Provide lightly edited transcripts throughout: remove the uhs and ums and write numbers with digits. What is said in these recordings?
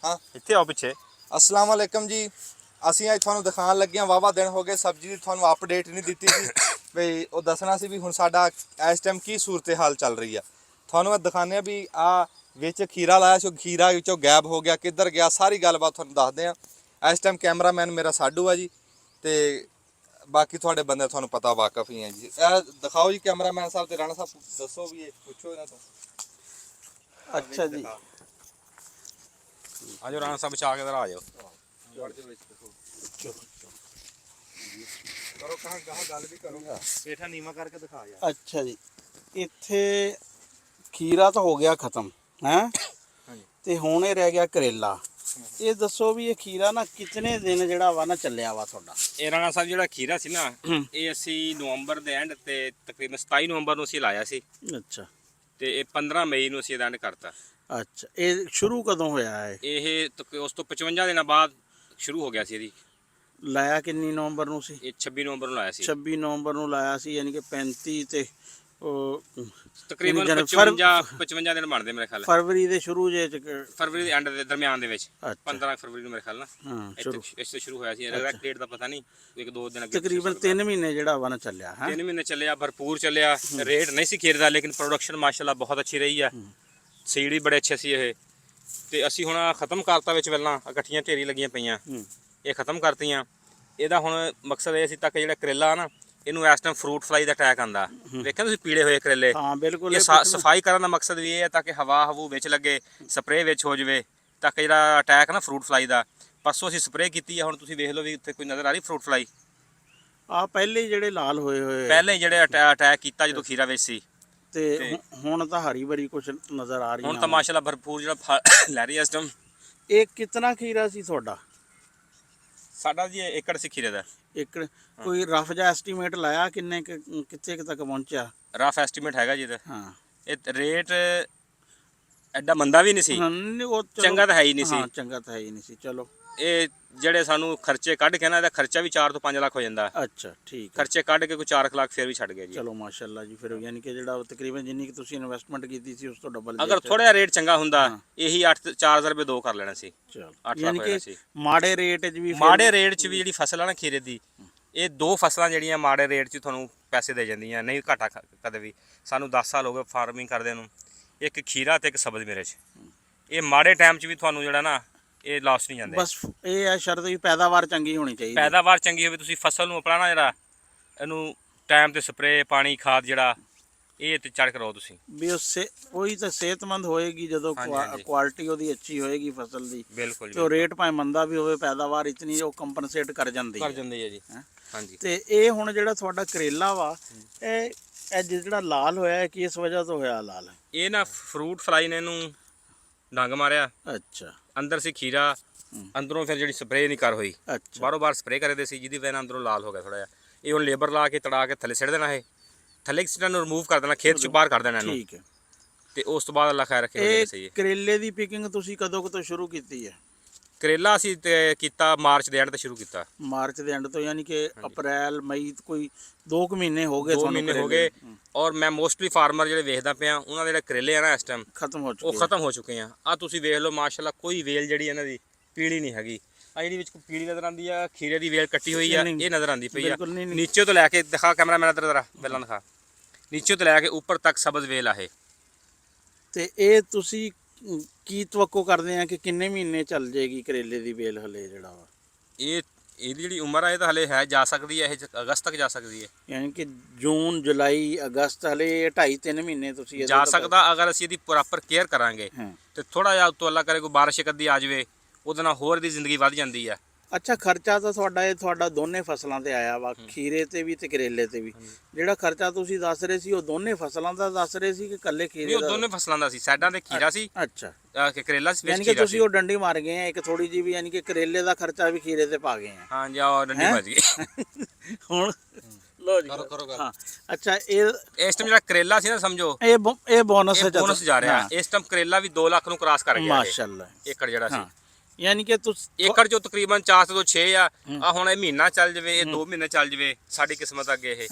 हाँ ਇੱਥੇ ਆਓ ਪਿੱਛੇ। अस्सलाम वालेकुम जी। ਅਸੀਂ ਅੱਜ ਤੁਹਾਨੂੰ ਦਿਖਾਉਣ ਲੱਗੇ ਹਾਂ ਵਾਵਾ ਦਿਨ ਹੋ ਗਏ ਸਬਜ਼ੀ ਦੀ ਤੁਹਾਨੂੰ ਅਪਡੇਟ ਨਹੀਂ ਦਿੱਤੀ ਸੀ ਵੀ ਉਹ ਦੱਸਣਾ ਸੀ ਵੀ ਹੁਣ ਸਾਡਾ ਇਸ ਟਾਈਮ ਕੀ ਸੂਰਤ ਹਾਲ ਚੱਲ ਰਹੀ ਆ। ਤੁਹਾਨੂੰ ਇਹ ਦਿਖਾਉਂਦੇ ਆ ਵੀ ਆ ਵਿੱਚ ਖੀਰਾ ਲਾਇਆ ਸੀ, ਖੀਰਾ ਵਿੱਚੋਂ ਗਾਇਬ ਹੋ ਗਿਆ, ਕਿੱਧਰ ਗਿਆ, ਸਾਰੀ ਗੱਲਬਾਤ ਤੁਹਾਨੂੰ ਦੱਸਦੇ ਆ। ਇਸ ਟਾਈਮ ਕੈਮਰਾਮੈਨ ਮੇਰਾ ਸਾਡੂ ਆ ਜੀ ਤੇ ਬਾਕੀ ਤੁਹਾਡੇ ਬੰਦੇ ਤੁਹਾਨੂੰ ਪਤਾ ਵਾਕਫ ਹੀ ਹੈ ਜੀ। ਇਹ ਦਿਖਾਓ ਜੀ ਕੈਮਰਾਮੈਨ ਸਾਹਿਬ ਤੇ ਰਾਣਾ ਸਾਹਿਬ, ਦੱਸੋ ਵੀ ਇਹ ਪੁੱਛੋ ਇਹਨਾਂ ਤੋਂ। अच्छा जी, ਆ ਜਾਓ ਰਾਣਾ ਸਾਹਿਬ ਬਚਾ ਕੇ ਇਧਰ ਆ ਜਾਓ। ਕਰੋ ਕਹਾਂ ਗੱਲ ਵੀ ਕਰੂੰਗਾ, ਪੇਠਾ ਨੀਵਾ ਕਰਕੇ ਦਿਖਾ ਯਾਰ। अच्छा जी। ਇੱਥੇ ਖੀਰਾ ਤਾਂ ਹੋ ਗਿਆ ਖਤਮ ਹੈ ਤੇ ਹੁਣ ਇਹ ਰਹਿ ਗਿਆ ਕਰੇਲਾ। ਇਹ ਦੱਸੋ ਵੀ ਇਹ ਖੀਰਾ ਨਾ ਕਿਤਨੇ ਦਿਨ ਜਿਹੜਾ ਵਾ ਨਾ ਚੱਲਿਆ ਵਾ ਤੁਹਾਡਾ? ਇਹ ਰਾਣਾ ਸਾਹਿਬ ਜਿਹੜਾ ਖੀਰਾ ਸੀ ਨਾ, ਇਹ ਅਸੀਂ ਨਵੰਬਰ ਦੇ ਐਂਡ ਤੇ ਤਕਰੀਬਨ 27 ਨਵੰਬਰ ਨੂੰ ਅਸੀਂ ਲਾਇਆ ਸੀ ਅੱਛਾ ਤੇ ਇਹ 15 ਮਈ ਨੂੰ ਅਸੀਂ ਇਹਦਾ ਐਂਡ ਕਰਤਾ। ਅੱਛਾ, ਇਹ ਸ਼ੁਰੂ ਕਦੋਂ ਹੋਇਆ ਹੈ? ਇਹ ਉਸ ਤੋਂ 55 ਦਿਨਾਂ ਬਾਅਦ ਸ਼ੁਰੂ ਹੋ ਗਿਆ ਸੀ ਇਹਦੀ। ਲਾਇਆ ਕਿੰਨੀ ਨਵੰਬਰ ਨੂੰ ਸੀ? ਇਹ 26 ਨਵੰਬਰ ਨੂੰ ਲਾਇਆ ਸੀ। 26 ਨਵੰਬਰ ਨੂੰ ਲਾਇਆ ਸੀ, ਯਾਨੀ ਕਿ 35 ਤੇ ਤਕਰੀਬਨ 55 ਦਿਨ ਬਣਦੇ ਮੇਰੇ ਖਿਆਲ। ਫਰਵਰੀ ਦੇ ਸ਼ੁਰੂ ਜੇ ਫਰਵਰੀ ਦੇ ਐਂਡ ਦੇ ਦਰਮਿਆਨ ਦੇ ਵਿੱਚ ਅੱਛਾ। 15 ਫਰਵਰੀ ਨੂੰ ਮੇਰੇ ਖਿਆਲ ਨਾ ਸ਼ੁਰੂ ਇਸ ਤੋਂ ਸ਼ੁਰੂ ਹੋਇਆ ਸੀ। ਐਗਜ਼ੈਕਟ ਡੇਟ ਦਾ ਪਤਾ ਨਹੀਂ, ਇੱਕ ਦੋ ਦਿਨ ਅੱਗੇ ਤਕਰੀਬਨ 3 ਮਹੀਨੇ ਜਿਹੜਾ ਵਾ ਨਾ ਚੱਲਿਆ ਹੈ। 3 ਮਹੀਨੇ ਚੱਲਿਆ, ਭਰਪੂਰ ਚੱਲਿਆ। ਰੇਟ ਨਹੀਂ ਸੀ ਖੀਰੇ ਦਾ, ਲੇਕਿਨ ਪ੍ਰੋਡਕਸ਼ਨ ਮਾਸ਼ਾਅੱਲਾ ਬਹੁਤ ਅੱਛੀ ਰਹੀ ਆ। ਸੀਡ ਵੀ ਬੜੇ ਅੱਛੇ ਸੀ ਇਹ। ਤੇ ਅਸੀਂ ਹੁਣ ਖਤਮ ਕਰਤਾ ਵਿੱਚ ਪਹਿਲਾਂ ਇਕੱਠੀਆਂ ਢੇਰੀ ਲੱਗੀਆਂ ਪਈਆਂ, ਇਹ ਖਤਮ ਕਰਤੀਆਂ। ਇਹਦਾ ਹੁਣ ਮਕਸਦ ਇਹ ਸੀ ਤੱਕ ਜਿਹੜਾ ਕਰੇਲਾ ਨਾ, ਇਹਨੂੰ ਇਸ ਟਾਈਮ ਫਰੂਟ ਫਲਾਈ ਦਾ ਅਟੈਕ ਆਂਦਾ। ਵੇਖਿਆ ਤੁਸੀਂ ਪੀਲੇ ਹੋਏ ਕਰੇਲੇ? ਹਾਂ ਬਿਲਕੁਲ। ਇਹ ਸਫਾਈ ਕਰਨ ਦਾ ਮਕਸਦ ਵੀ ਇਹ ਹੈ ਤਾਂ ਕਿ ਹਵਾ ਹਵੂ ਵਿੱਚ ਲੱਗੇ, ਸਪਰੇਅ ਵਿੱਚ ਹੋ ਜਾਵੇ ਤਾਂ ਕਿ ਜਿਹੜਾ ਅਟੈਕ ਨਾ ਫਰੂਟ ਫਲਾਈ ਦਾ। ਪਰਸੋਂ ਅਸੀਂ ਸਪਰੇਅ ਕੀਤੀ ਆ, ਹੁਣ ਤੁਸੀਂ ਵੇਖ ਲਓ ਵੀ ਉੱਥੇ ਕੋਈ ਨਜ਼ਰ ਆ ਰਹੀ ਫਰੂਟ ਫਲਾਈ? ਆ ਪਹਿਲੇ ਹੀ ਜਿਹੜੇ ਲਾਲ ਹੋਏ ਪਹਿਲਾਂ ਹੀ ਜਿਹੜੇ ਅਟੈਕ ਕੀਤਾ ਜਦੋਂ ਖੀਰਾ ਵਿੱਚ ਸੀ। ਤੇ ਹੁਣ ਤਾਂ ਹਰੀ ਭਰੀ ਕੁਛ ਨਜ਼ਰ ਆ ਰਹੀ ਹੁਣ ਤਾਂ ਮਾਸ਼ਾਅੱਲਾ ਭਰਪੂਰ ਜਿਹੜਾ ਫਲ ਲੈ ਰਹੀ ਹੈ ਇਸ ਟਾਈਮ। ਇਹ ਕਿੰਨਾ ਖੀਰਾ ਸੀ ਤੁਹਾਡਾ? ਸਾਡਾ ਜੀ ਏਕੜ ਸੀ ਖੀਰੇ ਦਾ। ਇੱਕ ਕੋਈ ਰਫ ਜਿਹਾ ਐਸਟੀਮੇਟ ਲਾਇਆ ਕਿੰਨੇ ਕਿੱਥੇ ਤੱਕ ਪਹੁੰਚਿਆ? ਰਫ ਐਸਟੀਮੇਟ ਹੈਗਾ ਜੀ ਇਹਦਾ। ਹਾਂ, ਇਹ ਰੇਟ ਐਡਾ ਮੰਦਾ ਵੀ ਨਹੀਂ ਸੀ, ਉਹ ਚੰਗਾ ਤਾਂ ਹੈ ਹੀ ਨਹੀਂ ਸੀ। ਹਾਂ, ਚੰਗਾ ਤਾਂ ਹੈ ਹੀ ਨਹੀਂ ਸੀ। ਚਲੋ ਇਹ ਜਿਹੜੇ ਸਾਨੂੰ ਖਰਚੇ ਕੱਢ ਕੇ ਨਾ, ਇਹਦਾ ਖਰਚਾ ਵੀ 4 ਤੋਂ 5 ਲੱਖ ਹੋ ਜਾਂਦਾ। ਅੱਛਾ ਠੀਕ ਹੈ। ਖਰਚੇ ਕੱਢ ਕੇ ਕੋਈ 4 ਲੱਖ ਫਿਰ ਵੀ ਛੱਡ ਗਿਆ ਜੀ। ਚਲੋ ਮਾਸ਼ਾਅੱਲਾ ਜੀ। ਫਿਰ ਯਾਨੀ ਕਿ ਜਿਹੜਾ ਤਕਰੀਬਨ ਜਿੰਨੀ ਕਿ ਤੁਸੀਂ ਇਨਵੈਸਟਮੈਂਟ ਕੀਤੀ ਸੀ ਉਸ ਤੋਂ ਡਬਲ। ਅਗਰ ਥੋੜਾ ਜਿਹਾ ਰੇਟ ਚੰਗਾ ਹੁੰਦਾ ਇਹੀ 4000 ਰੁਪਏ 2 ਕਰ ਲੈਣਾ ਸੀ। ਚਲੋ 8 ਯਾਨੀ ਲੱਖ ਕਿ ਹੋਣਾ ਸੀ। ਮਾੜੇ ਰੇਟ 'ਚ ਵੀ ਮਾੜੇ ਰੇਟ 'ਚ ਵੀ ਜਿਹੜੀ ਫਸਲ ਆ ਨਾ ਖੀਰੇ ਦੀ, ਇਹ 2 ਫਸਲਾਂ ਜਿਹੜੀਆਂ ਮਾੜੇ ਰੇਟ 'ਚ ਤੁਹਾਨੂੰ ਪੈਸੇ ਦੇ ਜਾਂਦੀਆਂ, ਨਹੀਂ ਘਾਟਾ ਕਦੇ ਵੀ। ਸਾਨੂੰ 10 ਸਾਲ ਹੋ ਗਏ ਫਾਰਮਿੰਗ ਕਰਦੇ ਨੂੰ। ਇੱਕ ਖੀਰਾ ਤੇ ਇੱਕ ਸਬਜ਼ ਮਿਰਚ, ਇਹ ਮਾੜੇ ਟਾਈਮ 'ਚ ਵੀ ਤੁਹਾਨੂੰ ਜਿਹੜਾ ਨਾ ਇਹ ਲਾਸ ਨਹੀਂ ਜਾਂਦੇ। ਬਸ ਇਹ ਹੈ ਸ਼ਰਤ ਵੀ ਪੈਦਾਵਾਰ ਚੰਗੀ ਹੋਣੀ ਚਾਹੀਦੀ। ਪੈਦਾਵਾਰ ਚੰਗੀ ਹੋਵੇ, ਤੁਸੀਂ ਫਸਲ ਨੂੰ ਆਪਣਾ ਨਾ ਜਿਹੜਾ ਇਹਨੂੰ ਟਾਈਮ ਤੇ ਸਪਰੇਅ ਪਾਣੀ ਖਾਦ ਜਿਹੜਾ ਇਹ ਤੇ ਚੜ ਕਰੋ ਤੁਸੀਂ ਵੀ ਉਹੀ ਤਾਂ ਸਿਹਤਮੰਦ ਹੋਏਗੀ ਜਦੋਂ ਕੁਆਲਿਟੀ ਉਹਦੀ ਅੱਛੀ ਹੋਏਗੀ ਫਸਲ ਦੀ। ਬਿਲਕੁਲ ਤੇ ਉਹ ਰੇਟ ਭਾਵੇਂ ਮੰਦਾ ਵੀ ਹੋਵੇ, ਪੈਦਾਵਾਰ ਇਤਨੀ ਉਹ ਕੰਪਨਸੇਟ ਕਰ ਜਾਂਦੀ ਹੈ ਜੀ। ਹਾਂਜੀ। ਤੇ ਇਹ ਹੁਣ ਜਿਹੜਾ ਤੁਹਾਡਾ ਕਰੇਲਾ ਵਾ, ਇਹ ਜਿਹੜਾ ਲਾਲ ਹੋਇਆ ਹੈ, ਕਿਸ ਵਜ੍ਹਾ ਤੋਂ ਹੋਇਆ ਲਾਲ? ਇਹ ਨਾ ਫਰੂਟ ਫਲਾਈ ਨੇ ਇਹਨੂੰ ਡੰਗ ਮਾਰਿਆ। ਅੱਛਾ। ਅੰਦਰ ਸੀ ਖੀਰਾ, ਅੰਦਰੋਂ ਫਿਰ ਜਿਹੜੀ ਸਪਰੇਅ ਨਹੀਂ ਕਰ ਹੋਈ, ਅੱਛਾ। ਬਾਰੋ ਬਾਰ ਸਪਰੇਅ ਕਰਦੇ ਸੀ, ਜਿਹਦੀ ਵਜ੍ਹਾ ਨਾਲ ਅੰਦਰੋਂ ਲਾਲ ਹੋ ਗਿਆ ਥੋੜਾ ਜਿਹਾ। ਇਹ ਹੁਣ ਲੇਬਰ ਲਾ ਕੇ ਤੜਾ ਕੇ ਥੱਲੇ ਸਿੱਟ ਦੇਣਾ, ਇਹ ਥੱਲੇ ਸਿੱਟਣ ਨੂੰ ਰਿਮੂਵ ਕਰ ਦੇਣਾ, ਖੇਤ ਚ ਬਾਹਰ ਕਰ ਦੇਣਾ ਇਹਨੂੰ। ਠੀਕ ਹੈ। ਤੇ ਉਸ ਤੋਂ ਬਾਅਦ ਅੱਲਾ ਖੈਰ ਰੱਖੇ ਸਹੀ ਹੈ। ਕਰੇਲੇ ਦੀ ਪਿਕਿੰਗ ਤੁਸੀਂ ਕਦੋਂ ਤੋਂ ਸ਼ੁਰੂ ਕੀਤੀ ਹੈ? ਕਰੇਲਾ ਅਸੀਂ ਤੇ ਕੀਤਾ ਮਾਰਚ ਦੇ ਐਂਡ ਤੇ ਸ਼ੁਰੂ ਕੀਤਾ। ਮਾਰਚ ਦੇ ਐਂਡ ਤੋਂ, ਯਾਨੀ ਕਿ ਅਪ੍ਰੈਲ ਮਈ ਕੋਈ 2 ਮਹੀਨੇ ਹੋ ਗਏ 2 ਮਹੀਨੇ ਹੋ ਗਏ। ਔਰ ਮੈਂ ਮੋਸਟਲੀ ਫਾਰਮਰ ਜਿਹੜੇ ਵੇਖਦਾ ਪਿਆ, ਉਹਨਾਂ ਦੇ ਜਿਹੜੇ ਕਰੇਲੇ ਆ ਨਾ ਇਸ ਟਾਈਮ ਖਤਮ ਹੋ ਉਹ ਖਤਮ ਹੋ ਚੁੱਕੇ ਆ। ਆ ਤੁਸੀਂ ਵੇਖ ਲਓ ਮਾਸ਼ਾਅੱਲਾ, ਕੋਈ ਵੇਲ ਜਿਹੜੀ ਇਹਨਾਂ ਦੀ ਪੀਲੀ ਨਹੀਂ ਹੈਗੀ। ਆ ਜਿਹੜੀ ਵਿੱਚ ਪੀਲੀ ਨਜ਼ਰ ਆਉਂਦੀ ਆ, ਖੀਰੇ ਦੀ ਵੇਲ ਕੱਟੀ ਹੋਈ ਆ, ਇਹ ਨਜ਼ਰ ਆਉਂਦੀ ਪਈ ਆ। ਨੀਚੇ ਤੋਂ ਲੈ ਕੇ ਦਿਖਾ ਕੈਮਰਾਮੈਨ ਇੱਧਰ ਜ਼ਰਾ, ਪਹਿਲਾਂ ਦਿਖਾ, ਨੀਚੇ ਤੋਂ ਲੈ ਕੇ ਉੱਪਰ ਤੱਕ ਸਬਜ਼ ਵੇਲ ਆ ਇਹ। ਤੇ ਇਹ ਤੁਸੀਂ ਕੀ ਤਵੱਕੋ ਕਰਦੇ ਆ ਕਿ ਕਿੰਨੇ ਮਹੀਨੇ ਚੱਲ ਜਾਏਗੀ ਕਰੇਲੇ ਦੀ ਵੇਲ ਹਲੇ ਜਿਹੜਾ ਵਾ? ਇਹਦੀ ਜਿਹੜੀ ਉਮਰ ਆ ਇਹ ਤਾਂ ਹਲੇ ਹੈ, ਜਾ ਸਕਦੀ ਹੈ, ਇਹ ਅਗਸਤ ਤੱਕ ਜਾ ਸਕਦੀ ਹੈ। ਯਾਨੀ ਕਿ ਜੂਨ ਜੁਲਾਈ ਅਗਸਤ ਹਲੇ 2.5-3 ਮਹੀਨੇ ਤੁਸੀਂ ਜਾ ਸਕਦਾ, ਅਗਰ ਅਸੀਂ ਇਹਦੀ ਪ੍ਰੋਪਰ ਕੇਅਰ ਕਰਾਂਗੇ ਤੇ ਥੋੜਾ ਜਿਹਾ ਉੱਤੋਂ ਅੱਲਾ ਕਰੇ ਕੋਈ ਬਾਰਿਸ਼ ਇੱਕ ਅੱਧੀ ਆ ਜਾਵੇ, ਉਹਦੇ ਨਾਲ ਹੋਰ ਦੀ ਜ਼ਿੰਦਗੀ ਵੱਧ ਜਾਂਦੀ ਆ। ਅੱਛਾ, ਖਰਚਾ ਤਾਂ ਤੁਹਾਡਾ ਦੋਨੇ ਫਸਲਾਂ ਤੇ ਆਇਆ ਵਾ, ਖੀਰੇ ਤੇ ਵੀ ਤੇ ਕਰੇਲੇ ਤੇ ਵੀ। ਜਿਹੜਾ ਖਰਚਾ ਤੁਸੀਂ ਦੱਸ ਰਹੇ ਸੀ ਉਹ ਦੋਨੇ ਫਸਲਾਂ ਦਾ ਦੱਸ ਰਹੇ ਸੀ ਕਿ ਇਕੱਲੇ ਖੀਰੇ ਉਹ ਦਾ? ਦੋਨੇ ਫਸਲਾਂ ਦਾ ਸੀ, ਸਾਈਡਾਂ ਤੇ ਖੀਰਾ ਸੀ। ਅੱਛਾ। ਕਰੇਲਾ ਸੀ, ਯਾਨੀ ਕਿ ਤੁਸੀਂ ਉਹ ਡੰਡੀ ਮਾਰ ਗਏ ਆ ਇੱਕ ਥੋੜੀ ਜਿਹੀ ਵੀ, ਯਾਨੀ ਕਿ ਕਰੇਲੇ ਦਾ ਖਰਚਾ ਵੀ ਖੀਰੇ ਤੇ ਪਾ ਗਏ ਆ। ਹਾਂ ਜੀ, ਉਹ ਡੰਡੀ ਵੱਜ ਗਈ ਹੁਣ ਲੋ ਜੀ ਹਾਂ। ਅੱਛਾ, ਇਸ ਟਾਈਮ ਜਿਹੜਾ ਕਰੇਲਾ ਸੀ ਨਾ, ਸਮਝੋ ਇਹ ਬੋਨਸ ਜਾ ਰਿਹਾ। ਇਸ ਟਾਈਮ ਕਰੇਲਾ ਵੀ 2 ਲੱਖ ਨੂੰ ਕ੍ਰਾਸ ਕਰ ਗਿਆ ਮਾਸ਼ਾਅੱਲਾ ਏਕੜ ਜਿਹੜਾ ਸੀ। ਯਾਨੀ ਕਿ ਤੁਸੀਂ ਏਕੜ ਜੋ ਤਕਰੀਬਨ 4 ਤੋਂ 6 ਆ। ਹੁਣ ਇਹ ਮਹੀਨਾ ਚੱਲ ਜਵੇ, ਇਹ 2 ਮਹੀਨੇ ਚੱਲ ਜਵੇ, ਸਾਡੀ ਕਿਸਮਤ ਅੱਗੇ ਇਹ।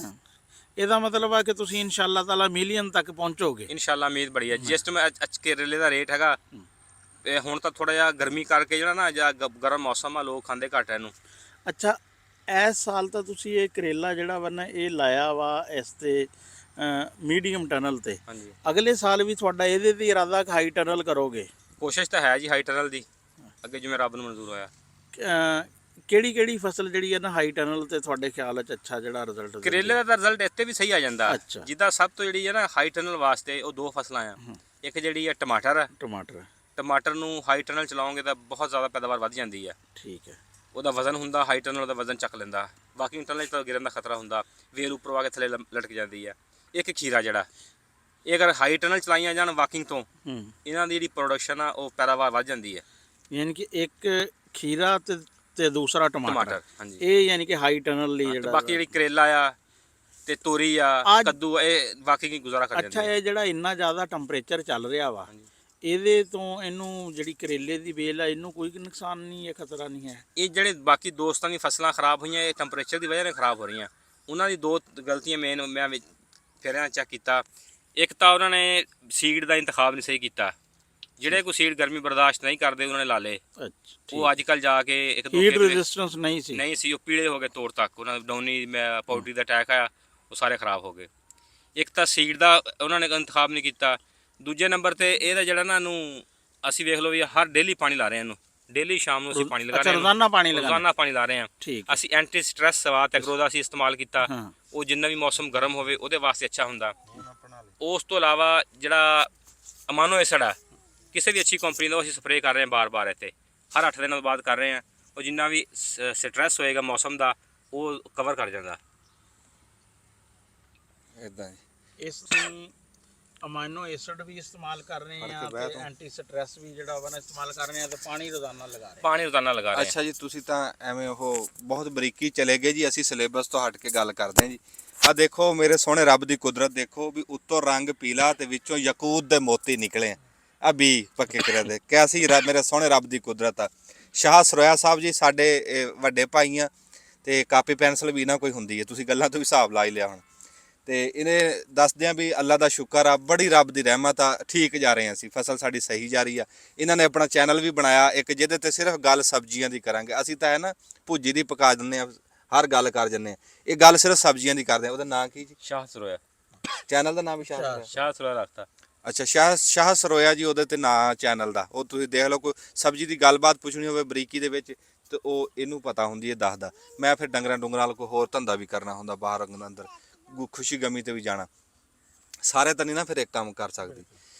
ਇਹਦਾ ਮਤਲਬ ਆ ਕਿ ਤੁਸੀਂ ਇਨਸ਼ਾਅੱਲਾ ਤਾਲਾ ਮਿਲੀਅਨ ਤੱਕ ਪਹੁੰਚੋਗੇ। ਇਨਸ਼ਾਅੱਲਾ ਉਮੀਦ ਬੜੀ ਹੈ। ਜਿਸ ਟਾਈਮ ਕਰੇਲੇ ਦਾ ਰੇਟ ਹੈਗਾ ਇਹ ਹੁਣ ਤਾਂ ਥੋੜਾ ਜਿਹਾ ਗਰਮੀ ਕਰਕੇ ਜਿਹੜਾ ਨਾ ਜਾਂ ਗਰਮ ਮੌਸਮ ਆ, ਲੋਕ ਖਾਂਦੇ ਘੱਟ ਇਹਨੂੰ। ਅੱਛਾ, ਇਸ ਸਾਲ ਤਾਂ ਤੁਸੀਂ ਇਹ ਕਰੇਲਾ ਜਿਹੜਾ ਵਾ ਨਾ ਇਹ ਲਾਇਆ ਵਾ ਇਸ ਤੇ ਮੀਡੀਅਮ ਟਨਲ ਤੇ। ਹਾਂਜੀ, ਅਗਲੇ ਸਾਲ ਵੀ ਤੁਹਾਡਾ ਇਹਦੇ ਤੇ ਇਰਾਦਾ ਹਾਈ ਟਨਲ ਕਰੋਗੇ? ਕੋਸ਼ਿਸ਼ ਤਾਂ ਹੈ ਜੀ ਹਾਈ ਟਨਲ ਦੀ, ਅੱਗੇ ਜਿਵੇਂ ਰੱਬ ਨੂੰ ਮਨਜ਼ੂਰ ਹੋਇਆ। ਕਿਹੜੀ ਕਿਹੜੀ ਫਸਲ ਜਿਹੜੀ ਹੈ ਨਾ ਹਾਈ ਟਨਲ ਤੇ ਤੁਹਾਡੇ ਖਿਆਲ 'ਚ ਅੱਛਾ ਜਿਹੜਾ ਰਿਜ਼ਲਟ? ਕਰੇਲੇ ਦਾ ਤਾਂ ਰਿਜ਼ਲਟ ਇੱਥੇ ਵੀ ਸਹੀ ਆ ਜਾਂਦਾ। ਅੱਛਾ। ਜਿੱਦਾਂ ਸਭ ਤੋਂ ਜਿਹੜੀ ਹੈ ਨਾ ਹਾਈ ਟਨਲ ਵਾਸਤੇ ਉਹ ਦੋ ਫਸਲਾਂ ਆ। ਇੱਕ ਜਿਹੜੀ ਹੈ ਟਮਾਟਰ ਆ। ਟਮਾਟਰ। ਟਮਾਟਰ ਨੂੰ ਹਾਈ ਟਨਲ ਚਲਾਓਗੇ ਤਾਂ ਬਹੁਤ ਜ਼ਿਆਦਾ ਪੈਦਾਵਾਰ ਵੱਧ ਜਾਂਦੀ ਹੈ। ਠੀਕ ਹੈ। ਉਹਦਾ ਵਜ਼ਨ ਹੁੰਦਾ, ਹਾਈ ਟਨਲ ਉਹਦਾ ਵਜ਼ਨ ਚੱਕ ਲੈਂਦਾ। ਬਾਕੀ ਟਨਲ 'ਚ ਤਾਂ ਗਿਰਨ ਦਾ ਖਤਰਾ ਹੁੰਦਾ, ਵੇਲ ਉੱਪਰੋਂ ਆ ਕੇ ਥੱਲੇ ਲਟਕ ਜਾਂਦੀ ਹੈ। ਇੱਕ ਖੀਰਾ ਜਿਹੜਾ, ਇਹ ਅਗਰ ਹਾਈ ਟਨਲ ਚਲਾਈਆਂ ਜਾਣ ਵਾਕਿੰਗ ਤੋਂ, ਇਹਨਾਂ ਦੀ ਜਿਹੜੀ ਪ੍ਰੋਡਕਸ਼ਨ ਆ ਉਹ ਪੈਦਾਵਾਰ ਵੱਧ ਜਾਂਦੀ ਹੈ। ਯਾਨੀ ਕਿ ਇੱਕ ਖੀਰਾ ਤੇ ਦੂਸਰਾ ਟਮਾਟਰ। ਹਾਂਜੀ, ਇਹ ਯਾਨੀ ਕਿ ਹਾਈ ਟਨਲ ਲਈ ਤੇ ਜਿਹੜਾ। ਬਾਕੀ ਜਿਹੜੀ ਕਰੇਲਾ ਆ ਤੇ ਤੋਰੀ ਆ, ਕੱਦੂ ਆ, ਇਹ ਵਾਕਿੰਗ ਹੀ ਗੁਜ਼ਾਰਾ ਕਰ ਜਾਂਦੀ ਅੱਛਾ, ਹੈ। ਇਹ ਜਿਹੜਾ ਇੰਨਾ ਜ਼ਿਆਦਾ ਟੈਂਪਰੇਚਰ ਚੱਲ ਰਿਹਾ ਵਾ, ਇਹਦੇ ਤੋਂ ਇਹਨੂੰ ਜਿਹੜੀ ਕਰੇਲੇ ਦੀ ਵੇਲ ਆ ਇਹਨੂੰ ਕੋਈ ਨੁਕਸਾਨ ਨਹੀਂ ਹੈ, ਖਤਰਾ ਨਹੀਂ ਹੈ? ਇਹ ਜਿਹੜੇ ਬਾਕੀ ਦੋਸਤਾਂ ਦੀ ਫਸਲਾਂ ਖਰਾਬ ਹੋਈਆਂ, ਇਹ ਟੈਂਪਰੇਚਰ ਦੀ ਵਜ੍ਹਾ ਨਾਲ ਖਰਾਬ ਹੋ ਰਹੀਆਂ। ਉਹਨਾਂ ਦੀ ਦੋ ਗਲਤੀਆਂ ਮੇਨ ਮੈਂ ਫੇਰਿਆਂ ਚੈੱਕ ਕੀਤਾ। ਇੱਕ ਤਾਂ ਉਹਨਾਂ ਨੇ ਸੀਡ ਦਾ ਇੰਤਖਾਬ ਨਹੀਂ ਸਹੀ ਕੀਤਾ। ਜਿਹੜੇ ਕੋਈ ਸੀਡ ਗਰਮੀ ਬਰਦਾਸ਼ਤ ਨਹੀਂ ਕਰਦੇ ਉਹਨਾਂ ਨੇ ਲਾ ਲਏ। ਅੱਛਾ, ਉਹ ਅੱਜ ਕੱਲ ਜਾ ਕੇ ਇੱਕ ਦੋ ਹੀਟ ਰੈਜ਼ਿਸਟੈਂਸ ਨਹੀਂ ਸੀ, ਉਹ ਪੀਲੇ ਹੋ ਗਏ ਤੋੜ ਤੱਕ। ਉਹਨਾਂ ਨੂੰ ਡਾਉਨੀ ਪਾਊਡਰੀ ਦਾ ਅਟੈਕ ਆਇਆ, ਉਹ ਸਾਰੇ ਖਰਾਬ ਹੋ ਗਏ। ਇੱਕ ਤਾਂ ਸੀਡ ਦਾ ਉਹਨਾਂ ਨੇ ਇੰਤਖਾਬ ਨਹੀਂ ਕੀਤਾ। ਦੂਜੇ ਨੰਬਰ ਤੇ ਇਹਦਾ ਜਿਹੜਾ ਨਾ ਨੂੰ ਅਸੀਂ ਵੇਖ ਲਓ ਵੀ ਹਰ ਡੇਲੀ ਪਾਣੀ ਲਾ ਰਹੇ ਹਾਂ ਇਹਨੂੰ। ਡੇਲੀ ਸ਼ਾਮ ਨੂੰ ਅਸੀਂ ਪਾਣੀ ਲਗਾ ਰਹੇ ਹਾਂ। ਰੋਜ਼ਾਨਾ ਪਾਣੀ ਰੋਜ਼ਾਨਾ ਪਾਣੀ ਲਾ ਰਹੇ ਹਾਂ। ਠੀਕ। ਅਸੀਂ ਐਂਟੀ ਸਟ੍ਰੈਸ ਸਵਾਤ ਐਗਰੋ ਦਾ ਅਸੀਂ ਇਸਤੇਮਾਲ ਕੀਤਾ। ਹਾਂ। ਉਹ ਜਿੰਨਾ ਵੀ ਮੌਸਮ ਗਰਮ ਹੋਵੇ ਉਹਦੇ ਵਾਸਤੇ ਅੱਛਾ ਹੁੰਦਾ। ਉਸ ਤੋਂ ਇਲਾਵਾ ਜਿਹੜਾ ਅਮਾਨੋ ਐਸਿਡ ਆ, ਕਿਸੇ ਵੀ ਅੱਛੀ ਕੰਪਨੀ ਦਾ, ਉਹ ਅਸੀਂ ਸਪਰੇਅ ਕਰ ਰਹੇ ਹਾਂ ਬਾਰ-ਬਾਰ ਇੱਥੇ, ਹਰ 8 ਦਿਨਾਂ ਬਾਅਦ ਕਰ ਰਹੇ ਹਾਂ। ਉਹ ਜਿੰਨਾ ਵੀ ਸਟ੍ਰੈਸ ਹੋਏਗਾ ਮੌਸਮ ਦਾ ਉਹ ਕਵਰ ਕਰ ਜਾਂਦਾ। ਇਦਾਂ ਇਸ ਨੂੰ ਅਮਾਈਨੋ ਐਸਿਡ ਵੀ ਇਸਤੇਮਾਲ ਕਰ ਰਹੇ ਆ ਤੇ ਐਂਟੀ ਸਟ੍ਰੈਸ ਵੀ ਜਿਹੜਾ ਵਾ ਨਾ ਇਸਤੇਮਾਲ ਕਰ ਰਹੇ ਆ ਤੇ ਪਾਣੀ ਰੋਜ਼ਾਨਾ ਲਗਾ ਰਹੇ ਆ। ਪਾਣੀ ਰੋਜ਼ਾਨਾ ਲਗਾ ਰਹੇ ਅੱਛਾ ਜੀ, ਤੁਸੀਂ ਤਾਂ ਐਵੇਂ ਉਹ ਬਹੁਤ ਬਰੀਕੀ ਚਲੇ ਗਏ ਜੀ। ਅਸੀਂ ਸਿਲੇਬਸ ਤੋਂ ਹਟ ਕੇ ਗੱਲ ਕਰਦੇ ਹਾਂ ਜੀ। ਆ ਦੇਖੋ ਮੇਰੇ ਸੋਹਣੇ ਰੱਬ ਦੀ ਕੁਦਰਤ, ਦੇਖੋ ਵੀ ਉੱਤੋਂ ਰੰਗ ਪੀਲਾ ਤੇ ਵਿੱਚੋਂ ਯਕੂਤ ਦੇ ਮੋਤੀ ਨਿਕਲੇ ਆ ਵੀ ਪੱਕੇ ਕਰੇ ਦੇ। ਕਿਆਸੀ ਮੇਰੇ ਸੋਹਣੇ ਰੱਬ ਦੀ ਕੁਦਰਤ ਆ। ਸ਼ਾਹ ਸਰੋਇਆ ਸਾਹਿਬ ਜੀ ਸਾਡੇ ਵੱਡੇ ਭਾਈ ਆ ਤੇ ਕਾਪੀ ਪੈਨਸਲ ਵੀ ਨਾ ਕੋਈ ਹੁੰਦੀ ਹੈ। ਤੁਸੀਂ ਗੱਲਾਂ ਤੋਂ ਵੀ ਹਿਸਾਬ ਲਾ ਹੀ ਲਿਆ ਹੁਣ। ਤੇ ਇਹਨੇ ਦੱਸਦੇ ਆ ਵੀ ਅੱਲਾ ਦਾ ਸ਼ੁਕਰ ਆ, ਬੜੀ ਰੱਬ ਦੀ ਰਹਿਮਤ ਆ, ਠੀਕ ਜਾ ਰਹੇ ਆ ਅਸੀਂ, ਫਸਲ ਸਾਡੀ ਸਹੀ ਜਾ ਰਹੀ ਆ। ਇਹਨਾਂ ਨੇ ਆਪਣਾ ਚੈਨਲ ਵੀ ਬਣਾਇਆ ਇੱਕ, ਜਿਹਦੇ ਤੇ ਸਿਰਫ ਗੱਲ ਸਬਜ਼ੀਆਂ ਦੀ ਕਰਾਂਗੇ। ਅਸੀਂ ਤਾਂ ਹੈ ਨਾ ਭੁੱਜੀ ਦੀ ਪਕਾ ਦਿੰਦੇ ਆ, ਹਰ ਗੱਲ ਕਰ ਜੰਨੇ ਆ। ਇਹ ਗੱਲ ਸਿਰਫ ਸਬਜ਼ੀਆਂ ਦੀ ਕਰਦੇ ਆ। ਉਹਦਾ ਨਾਂ ਕੀ ਜੀ? ਸ਼ਾਹ ਸਰੋਇਆ। ਚੈਨਲ ਦਾ ਨਾਮ ਵੀ ਸ਼ਾਹ ਸਰੋਇਆ ਰੱਖਤਾ। ਅੱਛਾ, ਸ਼ਾਹ ਸਰੋਇਆ ਜੀ ਉਹਦੇ ਤੇ ਨਾਂ ਚੈਨਲ ਦਾ। ਉਹ ਤੁਸੀਂ ਦੇਖ ਲਓ, ਕੋਈ ਸਬਜ਼ੀ ਦੀ ਗੱਲਬਾਤ ਪੁੱਛਣੀ ਹੋਵੇ ਬਰੀਕੀ ਦੇ ਵਿੱਚ ਤੇ ਉਹ ਇਹਨੂੰ ਪਤਾ ਹੁੰਦੀ ਹੈ, ਦੱਸਦਾ। ਮੈਂ ਫਿਰ ਡੰਗਰਾਂ ਨਾਲ ਕੋਈ ਹੋਰ ਧੰਦਾ ਵੀ ਕਰਨਾ ਹੁੰਦਾ, ਬਾਹਰ ਅੰਦਰ ਖੁਸ਼ੀ ਗਮੀ ਤੇ ਵੀ ਜਾਣਾ। ਸਾਰੇ ਤਾਂ ਨਹੀਂ ਨਾ ਫਿਰ ਇੱਕ ਕੰਮ ਕਰ ਸਕਦੀ।